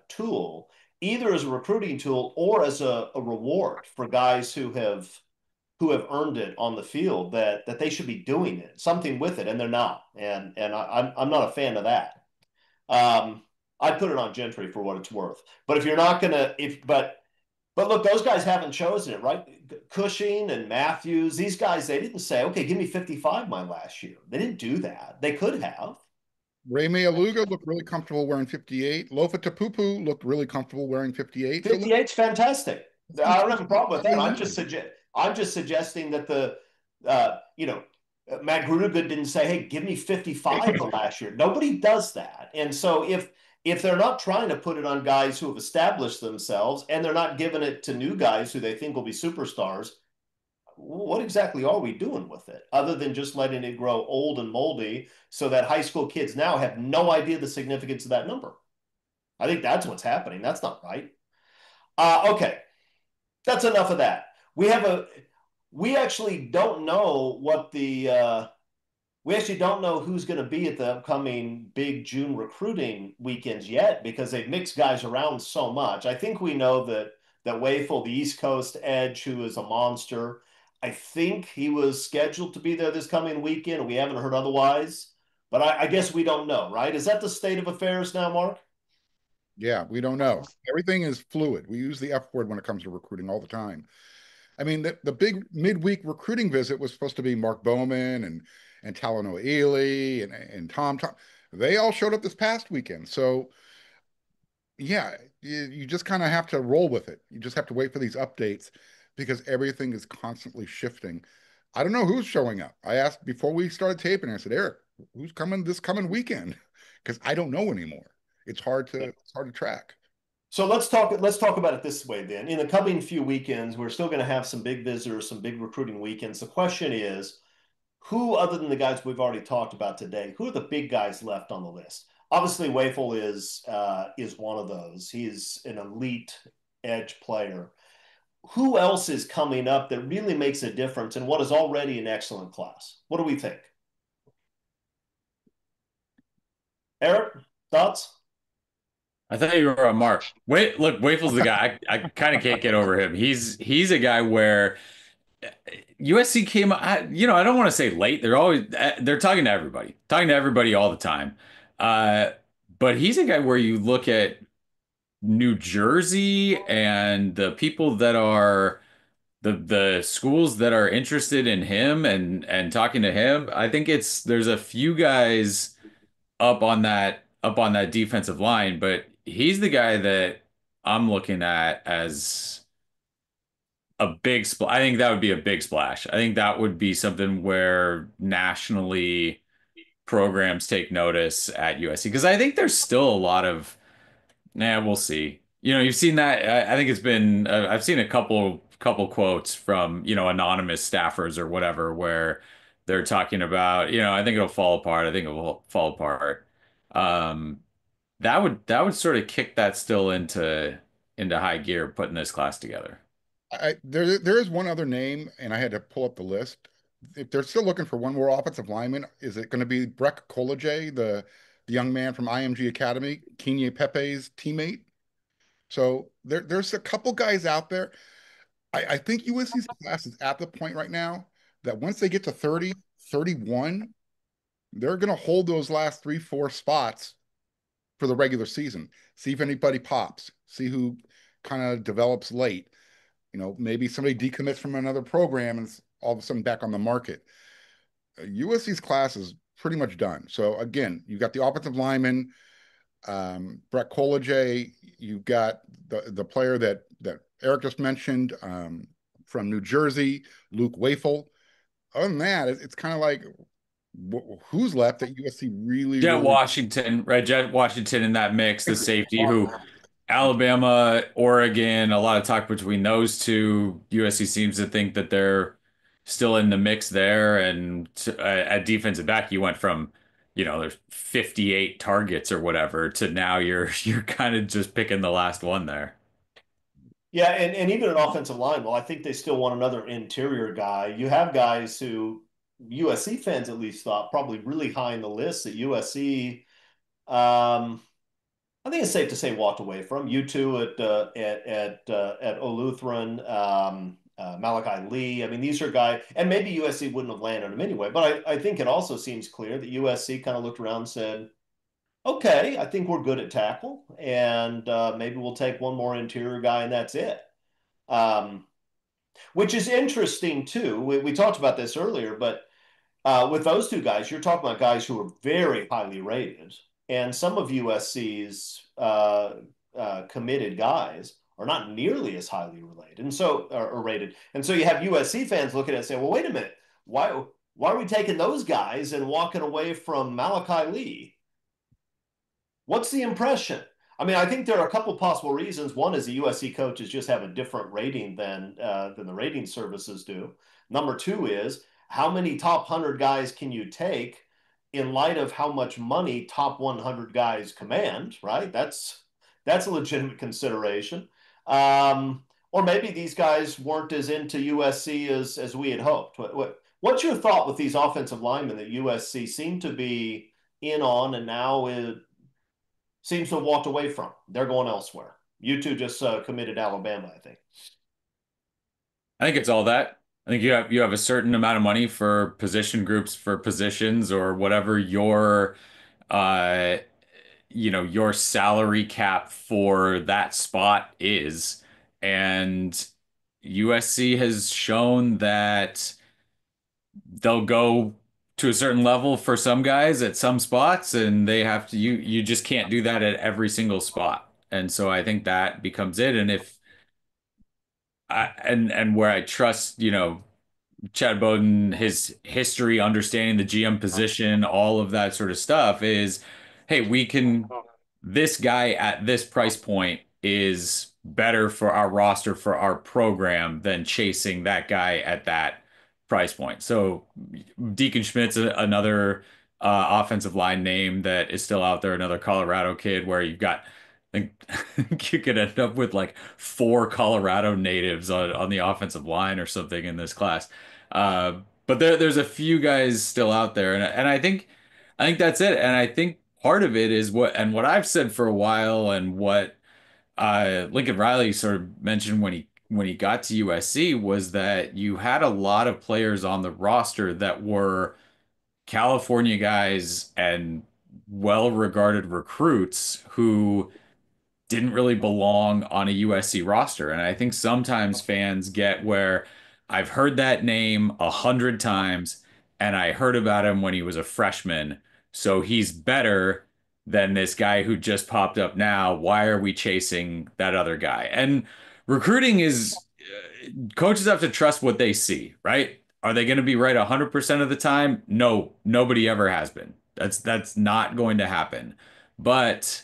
tool, either as a recruiting tool or as a reward for guys who have earned it on the field, that they should be doing it, something with it, and they're not. And I'm not a fan of that. I'd put it on Gentry for what it's worth. But if you're not gonna, if but look, those guys haven't chosen it, right? Cushing and Matthews, these guys, they didn't say, okay, give me 55 my last year. They didn't do that. They could have. Ray Mealuga looked really comfortable wearing 58. Lofa Tapupu looked really comfortable wearing 58. So 58's fantastic. I don't have a problem with that. numbers. I'm just suggesting that Matt Grudegood didn't say, hey, give me 55 for last year. Nobody does that. And so if they're not trying to put it on guys who have established themselves and they're not giving it to new guys who they think will be superstars, what exactly are we doing with it other than just letting it grow old and moldy so that high school kids now have no idea the significance of that number? I think that's what's happening. That's not right. Okay, that's enough of that. we actually don't know what we actually don't know who's going to be at the upcoming big June recruiting weekends yet because they've mixed guys around so much. I think we know that Wayful, the East Coast edge, who is a monster, I think he was scheduled to be there this coming weekend, and we haven't heard otherwise. But I guess we don't know, right? Is that the state of affairs now, Mark? Yeah, we don't know. Everything is fluid. We use the F word when it comes to recruiting all the time. I mean, the big midweek recruiting visit was supposed to be Mark Bowman and Taleno Elely and Tom. They all showed up this past weekend. So yeah, you just kind of have to roll with it. You just have to wait for these updates because everything is constantly shifting. I don't know who's showing up. I asked before we started taping, I said, Eric, who's coming this coming weekend? Because I don't know anymore. It's hard to track. So let's talk about it this way then. In the coming few weekends, we're still going to have some big visitors, some big recruiting weekends. The question is, who other than the guys we've already talked about today, who are the big guys left on the list? Obviously, Wafel is one of those. He's an elite edge player. Who else is coming up that really makes a difference in what is already an excellent class? What do we think? Eric, thoughts? I thought you were on Mark. Wait, look, Wafel's the guy. I kind of can't get over him. He's a guy where USC came. I don't want to say late. They're talking to everybody all the time. Uh, but he's a guy where you look at New Jersey and the people that are the schools that are interested in him and talking to him. I think there's a few guys up on that defensive line, but he's the guy that I'm looking at as a big splash. I think that would be a big splash. I think that would be something where nationally programs take notice at USC because I think there's still a lot of, we'll see. You've seen that. I think it's been, I've seen a couple quotes from, anonymous staffers or whatever, where they're talking about, I think it'll fall apart. I think it will fall apart. Um, that would sort of kick that still into high gear, putting this class together. There is one other name, and I had to pull up the list. If they're still looking for one more offensive lineman, is it going to be Breck Koleje, the young man from IMG Academy, Kenya Pepe's teammate? So there's a couple guys out there. I think USC's class is at the point right now that once they get to 30, 31, they're going to hold those last 3, 4 spots for the regular season. See if anybody pops. See who kind of develops late. Maybe somebody decommits from another program and is all of a sudden back on the market. USC's class is pretty much done. So again, you got the offensive lineman, Brett Koleje. You've got the player that Eric just mentioned from New Jersey, Luke Wafel. Other than that, it's kind of like who's left that USC really, Jet really. Washington, right? Jet Washington in that mix, the safety who Alabama, Oregon, a lot of talk between those two. USC seems to think that they're still in the mix there. And at defensive back, you went from, there's 58 targets or whatever to now you're kind of just picking the last one there. Yeah, and even an offensive line, well, I think they still want another interior guy. You have guys who USC fans at least thought probably really high in the list at USC. I think it's safe to say walked away from you two at Lutheran, Malachi Lee. I mean, these are guys, and maybe USC wouldn't have landed him anyway. But I think it also seems clear that USC kind of looked around and said, okay, I think we're good at tackle, and maybe we'll take one more interior guy, and that's it. Um, which is interesting too. We talked about this earlier, but with those two guys, you're talking about guys who are very highly rated, and some of USC's committed guys are not nearly as highly related, and so or rated. And so you have USC fans looking at it and saying, "Well, wait a minute, why are we taking those guys and walking away from Malachi Lee? What's the impression?" I mean, I think there are a couple possible reasons. One is the USC coaches just have a different rating than the rating services do. Number two is how many top 100 guys can you take in light of how much money top 100 guys command, right? That's a legitimate consideration. or maybe these guys weren't as into USC as we had hoped. What's your thought with these offensive linemen that USC seemed to be in on, and now it seems to have walked away from? They're going elsewhere. You two just committed Alabama, I think. I think it's all that. I think you have a certain amount of money for position groups for positions or whatever your uh your salary cap for that spot is. And USC has shown that they'll go to a certain level for some guys at some spots, and they have to you just can't do that at every single spot. And so I think that becomes it. And if and where I trust, Chad Bowden, his history, understanding the GM position, all of that sort of stuff is, hey, this guy at this price point is better for our roster, for our program than chasing that guy at that price point. So Deacon Schmidt's another offensive line name that is still out there, another Colorado kid where you've got, I think you could end up with like four Colorado natives on the offensive line or something in this class. But there's a few guys still out there, and I think that's it. And I think part of it is what I've said for a while, and what Lincoln Riley sort of mentioned when he got to USC was that you had a lot of players on the roster that were California guys and well-regarded recruits who didn't really belong on a USC roster. And I think sometimes fans get where I've heard that name 100 times and I heard about him when he was a freshman. So he's better than this guy who just popped up now. Why are we chasing that other guy? And recruiting is coaches have to trust what they see, right? Are they going to be right 100% of the time? No, nobody ever has been. That's not going to happen. But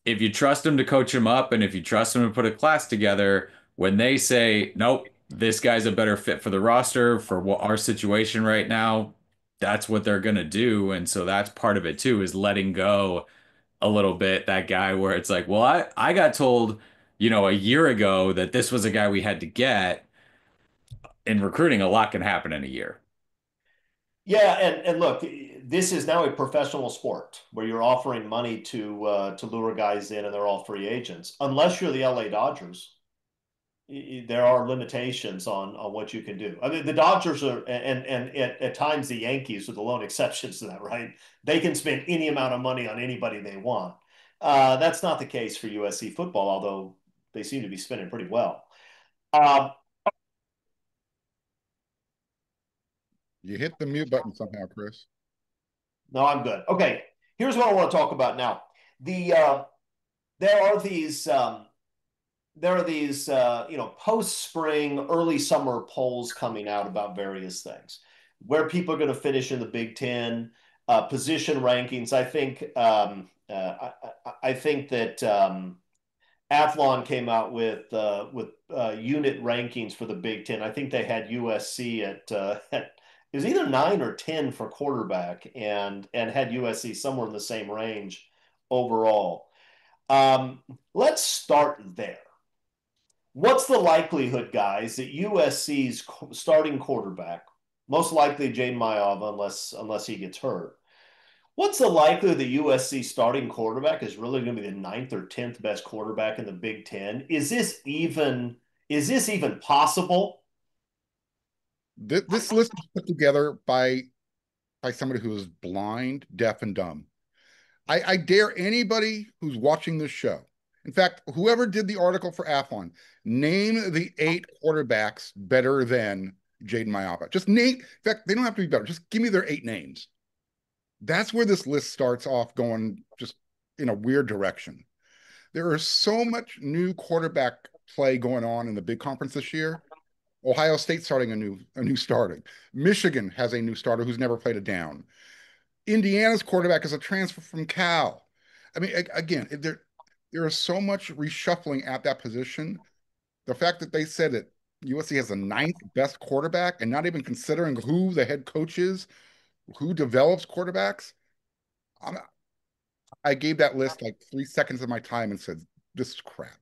if you trust them to coach him up and if you trust them to put a class together, when they say, nope, this guy's a better fit for the roster for what our situation right now, that's what they're going to do. And so that's part of it too, is letting go a little bit that guy where it's like, well, I got told, a year ago that this was a guy we had to get. In recruiting, a lot can happen in a year. Yeah, and look, this is now a professional sport where you're offering money to lure guys in, and they're all free agents. Unless you're the LA Dodgers, there are limitations on what you can do. I mean, the Dodgers are, and at times the Yankees are the lone exceptions to that, right? They can spend any amount of money on anybody they want. That's not the case for USC football, although they seem to be spending pretty well. Um, You hit the mute button somehow, Chris. no, I'm good. Okay, here's what I want to talk about now. The there are these post spring, early summer polls coming out about various things, where people are going to finish in the Big Ten, position rankings. I think that Athlon came out with unit rankings for the Big Ten. I think they had USC at it was either 9 or 10 for quarterback, and had USC somewhere in the same range overall. Let's start there. What's the likelihood, guys, that USC's starting quarterback, most likely Jaden Mayava, unless he gets hurt, what's the likelihood that USC starting quarterback is really going to be the 9th or 10th best quarterback in the Big Ten? Is this even possible? This list was put together by somebody who is blind, deaf, and dumb. I dare anybody who's watching this show. In fact, whoever did the article for Athlon, name the 8 quarterbacks better than Jaden Mayava. Just name. In fact, they don't have to be better. Just give me their 8 names. That's where this list starts off going just in a weird direction. There is so much new quarterback play going on in the big conference this year. Ohio State starting a new starting. Michigan has a new starter who's never played a down. Indiana's quarterback is a transfer from Cal. I mean, again, there is so much reshuffling at that position. The fact that they said that USC has the 9th best quarterback and not even considering who the head coach is, who develops quarterbacks. I gave that list like 3 seconds of my time and said, this is crap.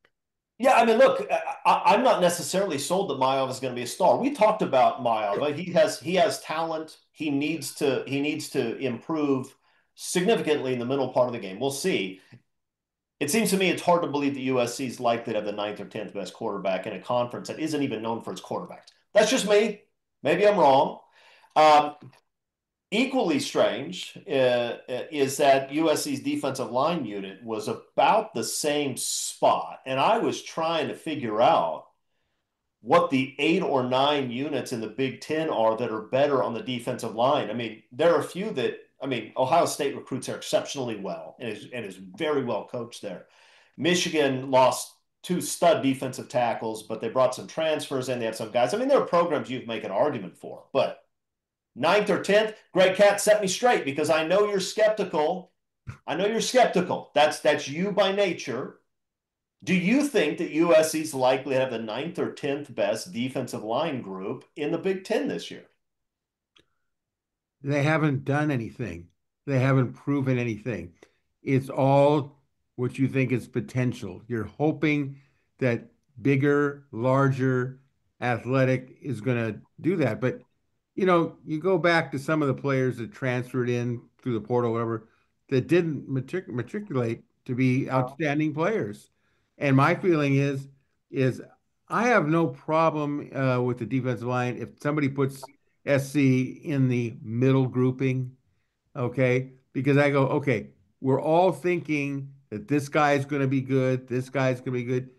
Yeah, I mean, look, I'm not necessarily sold that Maiev is going to be a star. We talked about Sure. Maiev. He has talent. He needs to improve significantly in the middle part of the game. We'll see. It seems to me it's hard to believe that USC is likely to have the ninth or 10th best quarterback in a conference that isn't even known for its quarterbacks. That's just me. Maybe I'm wrong. Um, Equally strange is that USC's defensive line unit was about the same spot. And I was trying to figure out what the 8 or 9 units in the Big Ten are that are better on the defensive line. I mean, there are a few that, I mean, Ohio State recruits are exceptionally well and is very well coached there. Michigan lost 2 stud defensive tackles, but they brought some transfers in. They have some guys. I mean, there are programs you can make an argument for, but ninth or 10th, Greg Cat, set me straight because I know you're skeptical. I know you're skeptical. That's you by nature. Do you think that USC's likely to have the ninth or 10th best defensive line group in the Big Ten this year? They haven't done anything. They haven't proven anything. It's all what you think is potential. You're hoping that bigger, larger, athletic is going to do that. But, you go back to some of the players that transferred in through the portal, whatever, that didn't matriculate to be outstanding players. And my feeling is I have no problem with the defensive line if somebody puts SC in the middle grouping, okay? Because I go, okay, we're all thinking that this guy is going to be good, this guy's going to be good.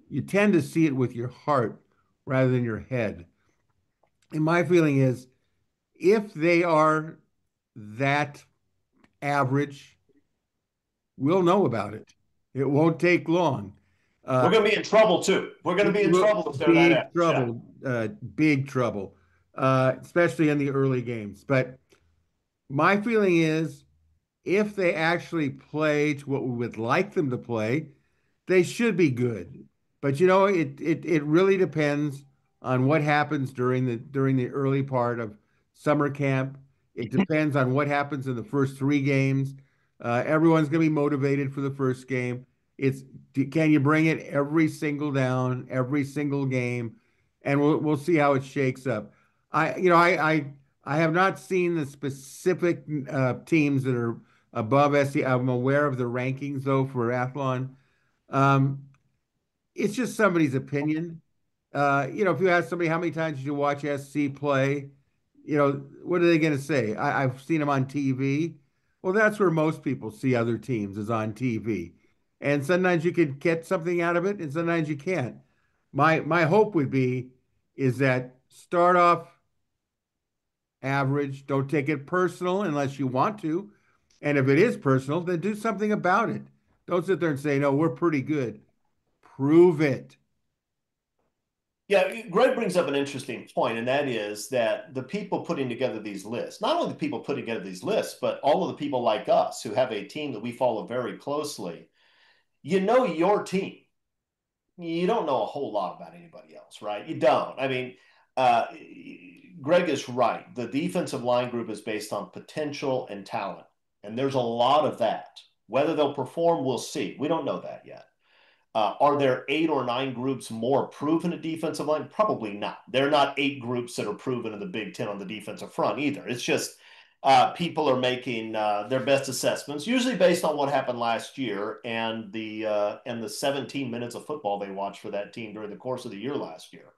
You tend to see it with your heart rather than your head. And my feeling is if they are that average, we'll know about it. It won't take long. We're Uh, going to be in trouble too. We're going to be in trouble if they're that big average. Yeah. trouble, big trouble, especially in the early games. But my feeling is if they actually play to what we would like them to play, they should be good. But it really depends on what happens during the early part of summer camp. It depends on what happens in the first 3 games. Everyone's going to be motivated for the first game. It's can you bring it every single down, every single game, and we'll see how it shakes up. I have not seen the specific teams that are above SC. I'm aware of the rankings though for Athlon. Um, it's just somebody's opinion. If you ask somebody how many times did you watch SC play, what are they going to say? I've seen them on TV. Well, that's where most people see other teams is on TV. And sometimes you can get something out of it, and sometimes you can't. My hope would be is that start off average. Don't take it personal unless you want to. And if it is personal, then do something about it. Don't sit there and say, no, we're pretty good. Prove it. Yeah, Greg brings up an interesting point, and that is that the people putting together these lists, not only the people putting together these lists, but all of the people like us who have a team that we follow very closely, you know your team. You don't know a whole lot about anybody else, right? You don't. I mean, uh, Greg is right. The defensive line group is based on potential and talent, and there's a lot of that. Whether they'll perform, we'll see. We don't know that yet. Are there 8 or 9 groups more proven at defensive line? Probably not. There are not 8 groups that are proven in the Big Ten on the defensive front either. It's just people are making their best assessments, usually based on what happened last year and the 17 minutes of football they watched for that team during the course of the year last year.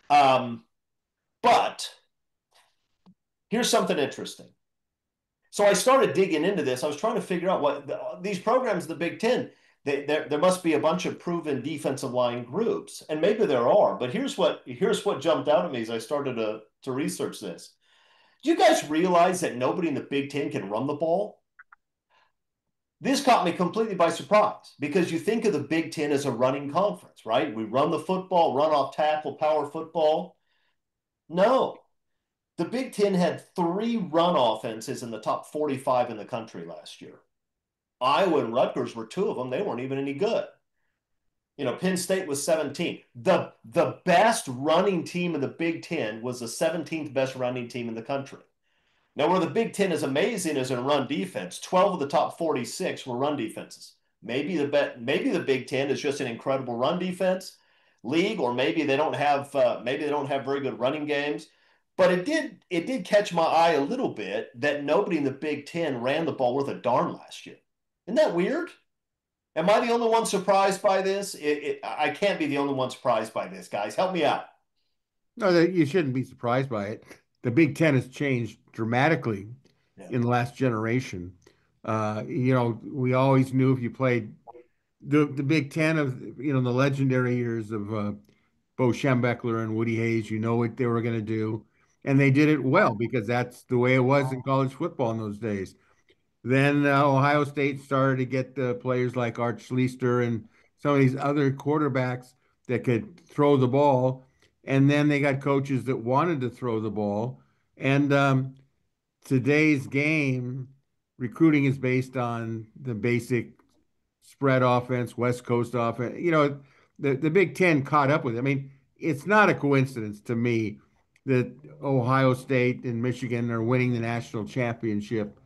Um, but here's something interesting. So I started digging into this. I was trying to figure out what these programs in the Big Ten. There must be a bunch of proven defensive line groups, and maybe there are. But here's what jumped out at me as I started to research this. Do you guys realize that nobody in the Big Ten can run the ball? This caught me completely by surprise because you think of the Big Ten as a running conference, right? We run the football, run off tackle, power football. No, the Big Ten had 3 run offenses in the top 45 in the country last year. Iowa and Rutgers were 2 of them. They weren't even any good. Penn State was 17. The best running team in the Big Ten was the 17th best running team in the country. Now, where the Big Ten is amazing is in run defense. 12 of the top 46 were run defenses. maybe the Big Ten is just an incredible run defense league, or maybe they don't have very good running games. But it did catch my eye a little bit that nobody in the Big Ten ran the ball worth a darn last year. Isn't that weird? Am I the only one surprised by this? I can't be the only one surprised by this, guys. Help me out. No, you shouldn't be surprised by it. The Big Ten has changed dramatically Yeah. in the last generation. We always knew if you played the Big Ten of the legendary years of Bo Schembechler and Woody Hayes, you know what they were going to do, and they did it well because that's the way it was in college football in those days. Then Ohio State started to get the players like Art Schlichter and some of these other quarterbacks that could throw the ball. And then they got coaches that wanted to throw the ball. And today's game, recruiting is based on the basic spread offense, West Coast offense. The Big Ten caught up with it. I mean, it's not a coincidence to me that Ohio State and Michigan are winning the national championship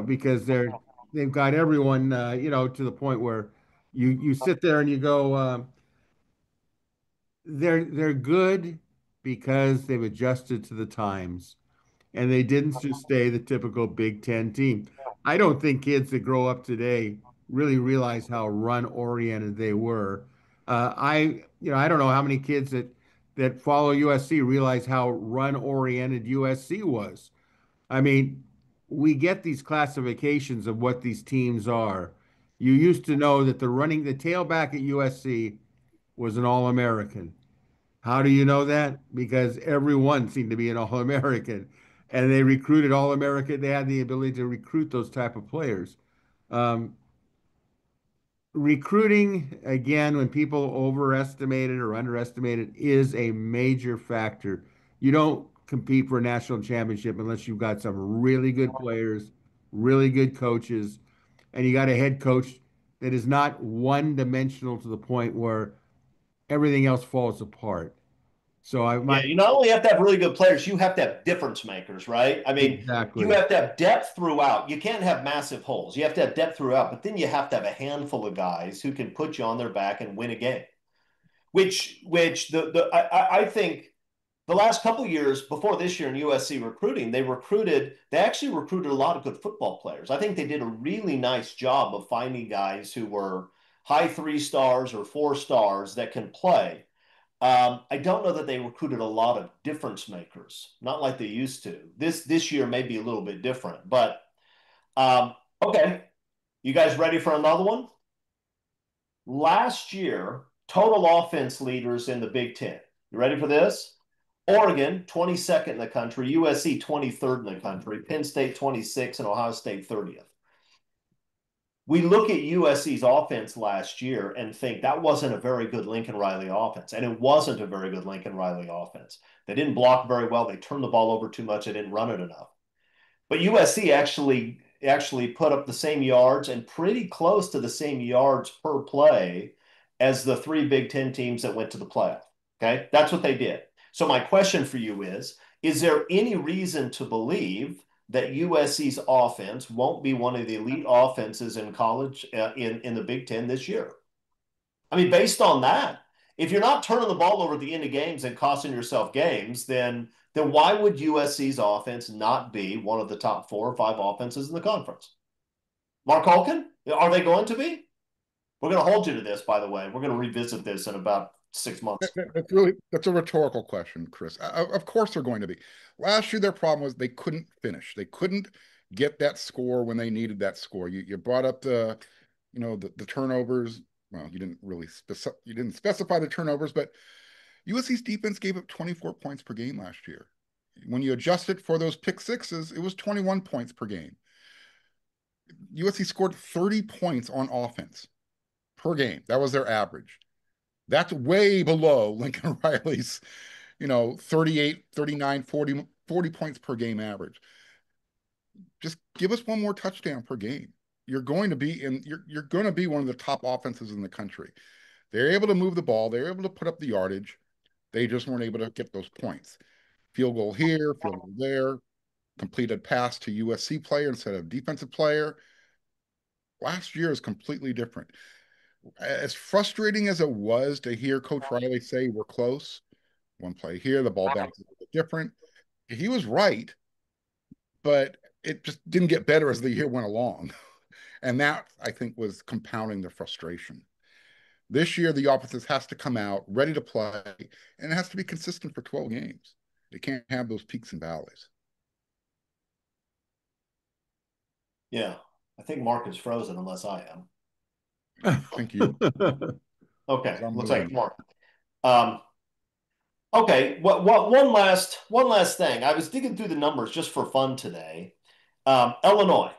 because they've got everyone to the point where you sit there and you go they're good because they've adjusted to the times and they didn't just stay the typical Big Ten team. I don't think kids that grow up today really realize how run oriented they were. I don't know how many kids that follow USC realize how run oriented USC was. I mean, we get these classifications of what these teams are. You used to know that the tailback at USC was an All American. How do you know that? Because everyone seemed to be an All-American, and they recruited All-American. They had the ability to recruit those type of players. Um, Recruiting, again, when people overestimate it or underestimate it, is a major factor. You don't compete for a national championship unless you've got some really good players, really good coaches, and you got a head coach that is not one-dimensional to the point where everything else falls apart. So I Yeah, my you not only have to have really good players, you have to have difference makers, right? I mean, you Exactly. have to have depth throughout. You can't have massive holes. You have to have depth throughout, but then you have to have a handful of guys who can put you on their back and win a game. Which I think the last couple of years before this year in USC recruiting, they actually recruited a lot of good football players. I think they did a really nice job of finding guys who were high 3 stars or 4 stars that can play. I don't know that they recruited a lot of difference makers, not like they used to. This year may be a little bit different, but okay. You guys ready for another one? Last year, total offense leaders in the Big Ten. You ready for this? Oregon, 22nd in the country, USC, 23rd in the country, Penn State, 26th, and Ohio State, 30th. We look at USC's offense last year and think that wasn't a very good Lincoln Riley offense. And it wasn't a very good Lincoln Riley offense. They didn't block very well. They turned the ball over too much. They didn't run it enough. But USC actually put up the same yards and pretty close to the same yards per play as the three Big Ten teams that went to the playoff. Okay, that's what they did. So my question for you is there any reason to believe that USC's offense won't be one of the elite offenses in college in the Big Ten this year? I mean, based on that, if you're not turning the ball over at the end of games and costing yourself games, then why would USC's offense not be one of the top 4 or 5 offenses in the conference? Mark Holkin, are they going to be? We're going to hold you to this, by the way. We're going to revisit this in about 6 months. That's a rhetorical question, Chris. Of course they're going to be. Last year, their problem was they couldn't finish. They couldn't get that score when they needed that score. You brought up the turnovers. Well, you didn't specify the turnovers, but USC's defense gave up 24 points per game last year. When you adjust it for those pick sixes, it was 21 points per game. USC scored 30 points on offense per game. That was their average. That's way below Lincoln Riley's, 38, 39, 40 points per game average. Just give us one more touchdown per game. You're going to be one of the top offenses in the country. They're able to move the ball. They're able to put up the yardage. They just weren't able to get those points. Field goal here, field goal there, completed pass to USC player instead of defensive player. Last year is completely different. As frustrating as it was to hear Coach Riley say we're close, one play here, the ball bounces a bit different. He was right, but it just didn't get better as the year went along. And that, I think, was compounding the frustration. This year, the offense has to come out ready to play, and it has to be consistent for 12 games. It can't have those peaks and valleys. Yeah, I think Mark is frozen unless I am. Thank you. Okay, I'm looks like moving. Mark. Um, okay, what one last thing. I was digging through the numbers just for fun today. Illinois,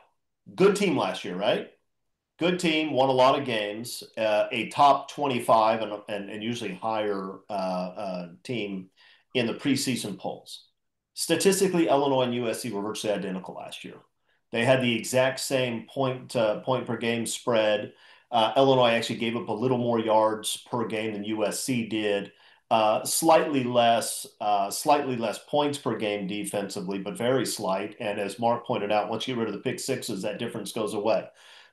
good team last year, right? Good team, won a lot of games, a top 25 and usually higher team in the preseason polls. Statistically, Illinois and USC were virtually identical last year. They had the exact same point per game spread. Illinois actually gave up a little more yards per game than USC did. Slightly less points per game defensively, but very slight. And as Mark pointed out, once you get rid of the pick sixes, that difference goes away.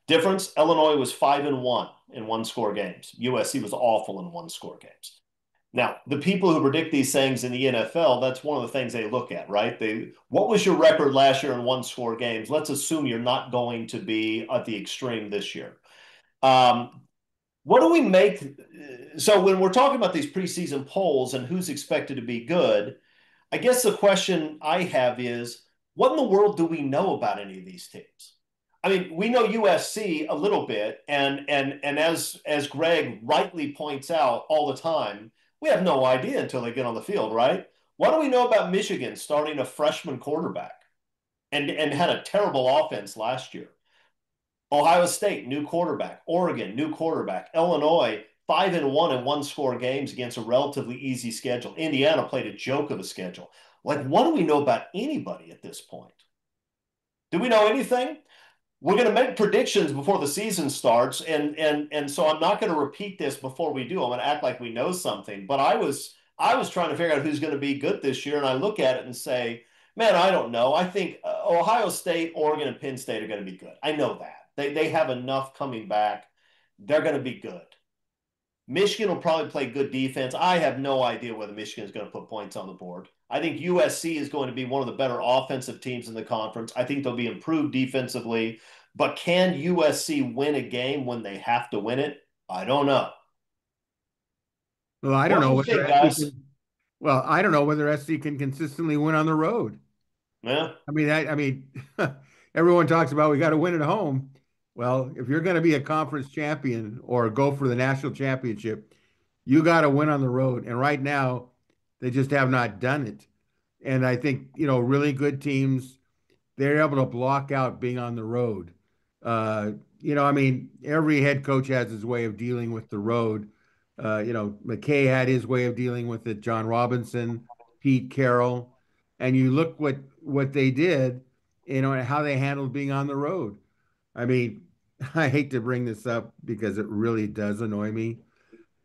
Difference, Illinois was 5-1 in one-score games. USC was awful in one-score games. Now, the people who predict these things in the NFL, that's one of the things they look at, right? What was your record last year in one-score games? Let's assume you're not going to be at the extreme this year. What do we make? So when we're talking about these preseason polls and who's expected to be good, I guess the question I have is, what in the world do we know about any of these teams? I mean, we know USC a little bit, and as Greg rightly points out all the time, we have no idea until they get on the field, right? What do we know about Michigan starting a freshman quarterback and had a terrible offense last year? Ohio State, new quarterback. Oregon, new quarterback. Illinois, 5-1 in one-score games against a relatively easy schedule. Indiana played a joke of a schedule. Like, what do we know about anybody at this point? Do we know anything? We're going to make predictions before the season starts, and so I'm not going to repeat this before we do. I'm going to act like we know something. But I was trying to figure out who's going to be good this year, and I look at it and say, man, I don't know. I think Ohio State, Oregon, and Penn State are going to be good. I know that they have enough coming back. They're going to be good. Michigan will probably play good defense. I have no idea whether Michigan is going to put points on the board. I think USC is going to be one of the better offensive teams in the conference. I think they'll be improved defensively. But can USC win a game when they have to win it? I don't know. Well, I don't What do know you whether think, SC guys? can, well, I don't know whether SC can consistently win on the road. Yeah. I mean, everyone talks about we got to win at home. Well, if you're going to be a conference champion or go for the national championship, you got to win on the road. And right now, they just have not done it. And I think, really good teams, they're able to block out being on the road. Every head coach has his way of dealing with the road. McKay had his way of dealing with it, John Robinson, Pete Carroll, and you look what they did, and how they handled being on the road. I mean, I hate to bring this up because it really does annoy me.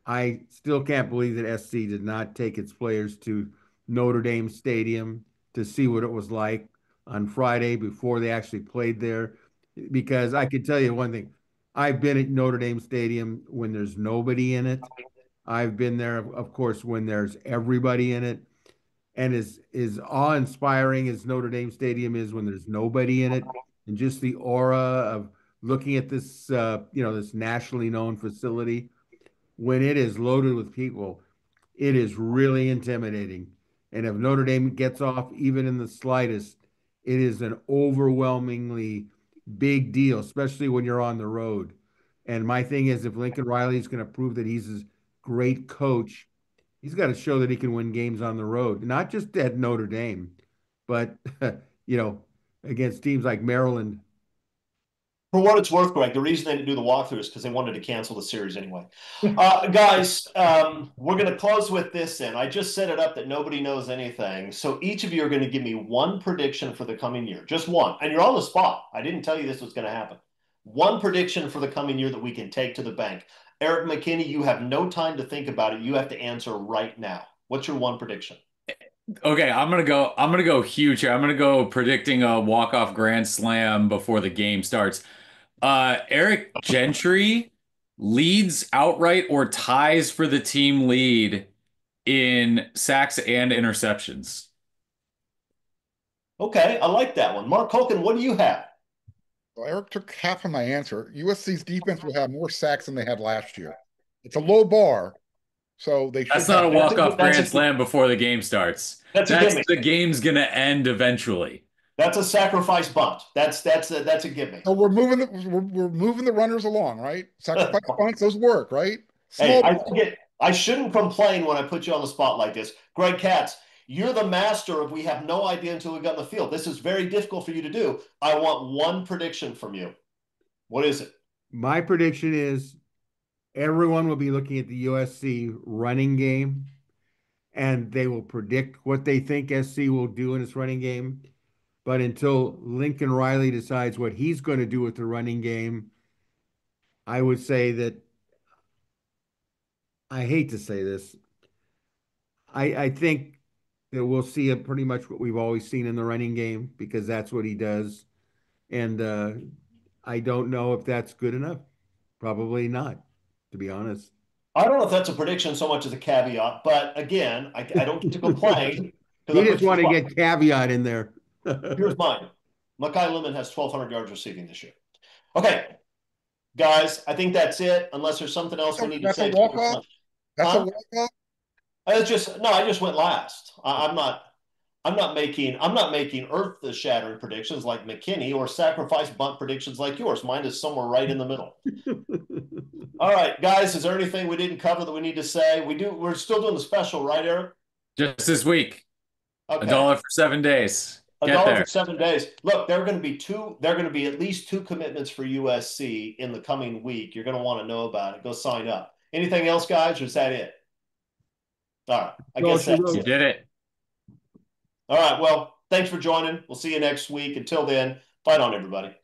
I still can't believe that SC did not take its players to Notre Dame Stadium to see what it was like on Friday before they actually played there. Because I can tell you one thing, I've been at Notre Dame Stadium when there's nobody in it. I've been there, of course, when there's everybody in it. And as awe-inspiring as Notre Dame Stadium is when there's nobody in it, and just the aura of looking at this, this nationally known facility, when it is loaded with people, it is really intimidating. And if Notre Dame gets off even in the slightest, it is an overwhelmingly big deal, especially when you're on the road. And my thing is, if Lincoln Riley is going to prove that he's a great coach, he's got to show that he can win games on the road, not just at Notre Dame, but you know, against teams like Maryland. For what it's worth, Greg, the reason they didn't do the walkthrough is because they wanted to cancel the series anyway. Guys, we're going to close with this then. I just set it up that nobody knows anything. So each of you are going to give me one prediction for the coming year. Just one. And you're on the spot. I didn't tell you this was going to happen. One prediction for the coming year that we can take to the bank. Eric McKinney, you have no time to think about it. You have to answer right now. What's your one prediction? Okay, I'm gonna go huge here. I'm gonna go predicting a walk-off grand slam before the game starts. Eric Gentry leads outright or ties for the team lead in sacks and interceptions. Okay, I like that one. Mark Holken, what do you have? Well, Eric took half of my answer. USC's defense will have more sacks than they had last year. It's a low bar, so they should That's not have. a walk-off That's grand slam before the game starts. that's a That's gimme. the game's gonna end eventually. That's a sacrifice bunt. That's a gimme. So we're moving the runners along, right? Sacrifice bunts, those work, right? Hey, Small. I shouldn't complain when I put you on the spot like this. Greg Katz, you're the master of we have no idea until we got in the field. This is very difficult for you to do. I want one prediction from you. What is it? My prediction is everyone will be looking at the USC running game and they will predict what they think SC will do in its running game. But until Lincoln Riley decides what he's going to do with the running game, I would say that I hate to say this. I think that we'll see pretty much what we've always seen in the running game because that's what he does. And I don't know if that's good enough. Probably not, to be honest. I don't know if that's a prediction so much as a caveat, but again, I don't get to complain because You I put just you on want the to spot. get caveat in there. Here's mine. Makai Lemon has 1,200 yards receiving this year. Okay, guys, I think that's it. Unless there's something else we need to That's a say. walk off. That's a Huh? walk off. It's just no. I just went last. I'm not. I'm not making earth-shattering predictions like McKinney or sacrifice bunt predictions like yours. Mine is somewhere right in the middle. All right, guys. Is there anything we didn't cover that we need to say? We're still doing the special, right, Eric? Just this week. Okay. $1 for 7 days. A Get dollar there. for 7 days. Look, there are going to be There are going to be at least 2 commitments for USC in the coming week. You're going to want to know about it. Go sign up. Anything else, guys, or is that it? All right. I guess that's You it. did it. All right. Well, thanks for joining. We'll see you next week. Until then, fight on, everybody.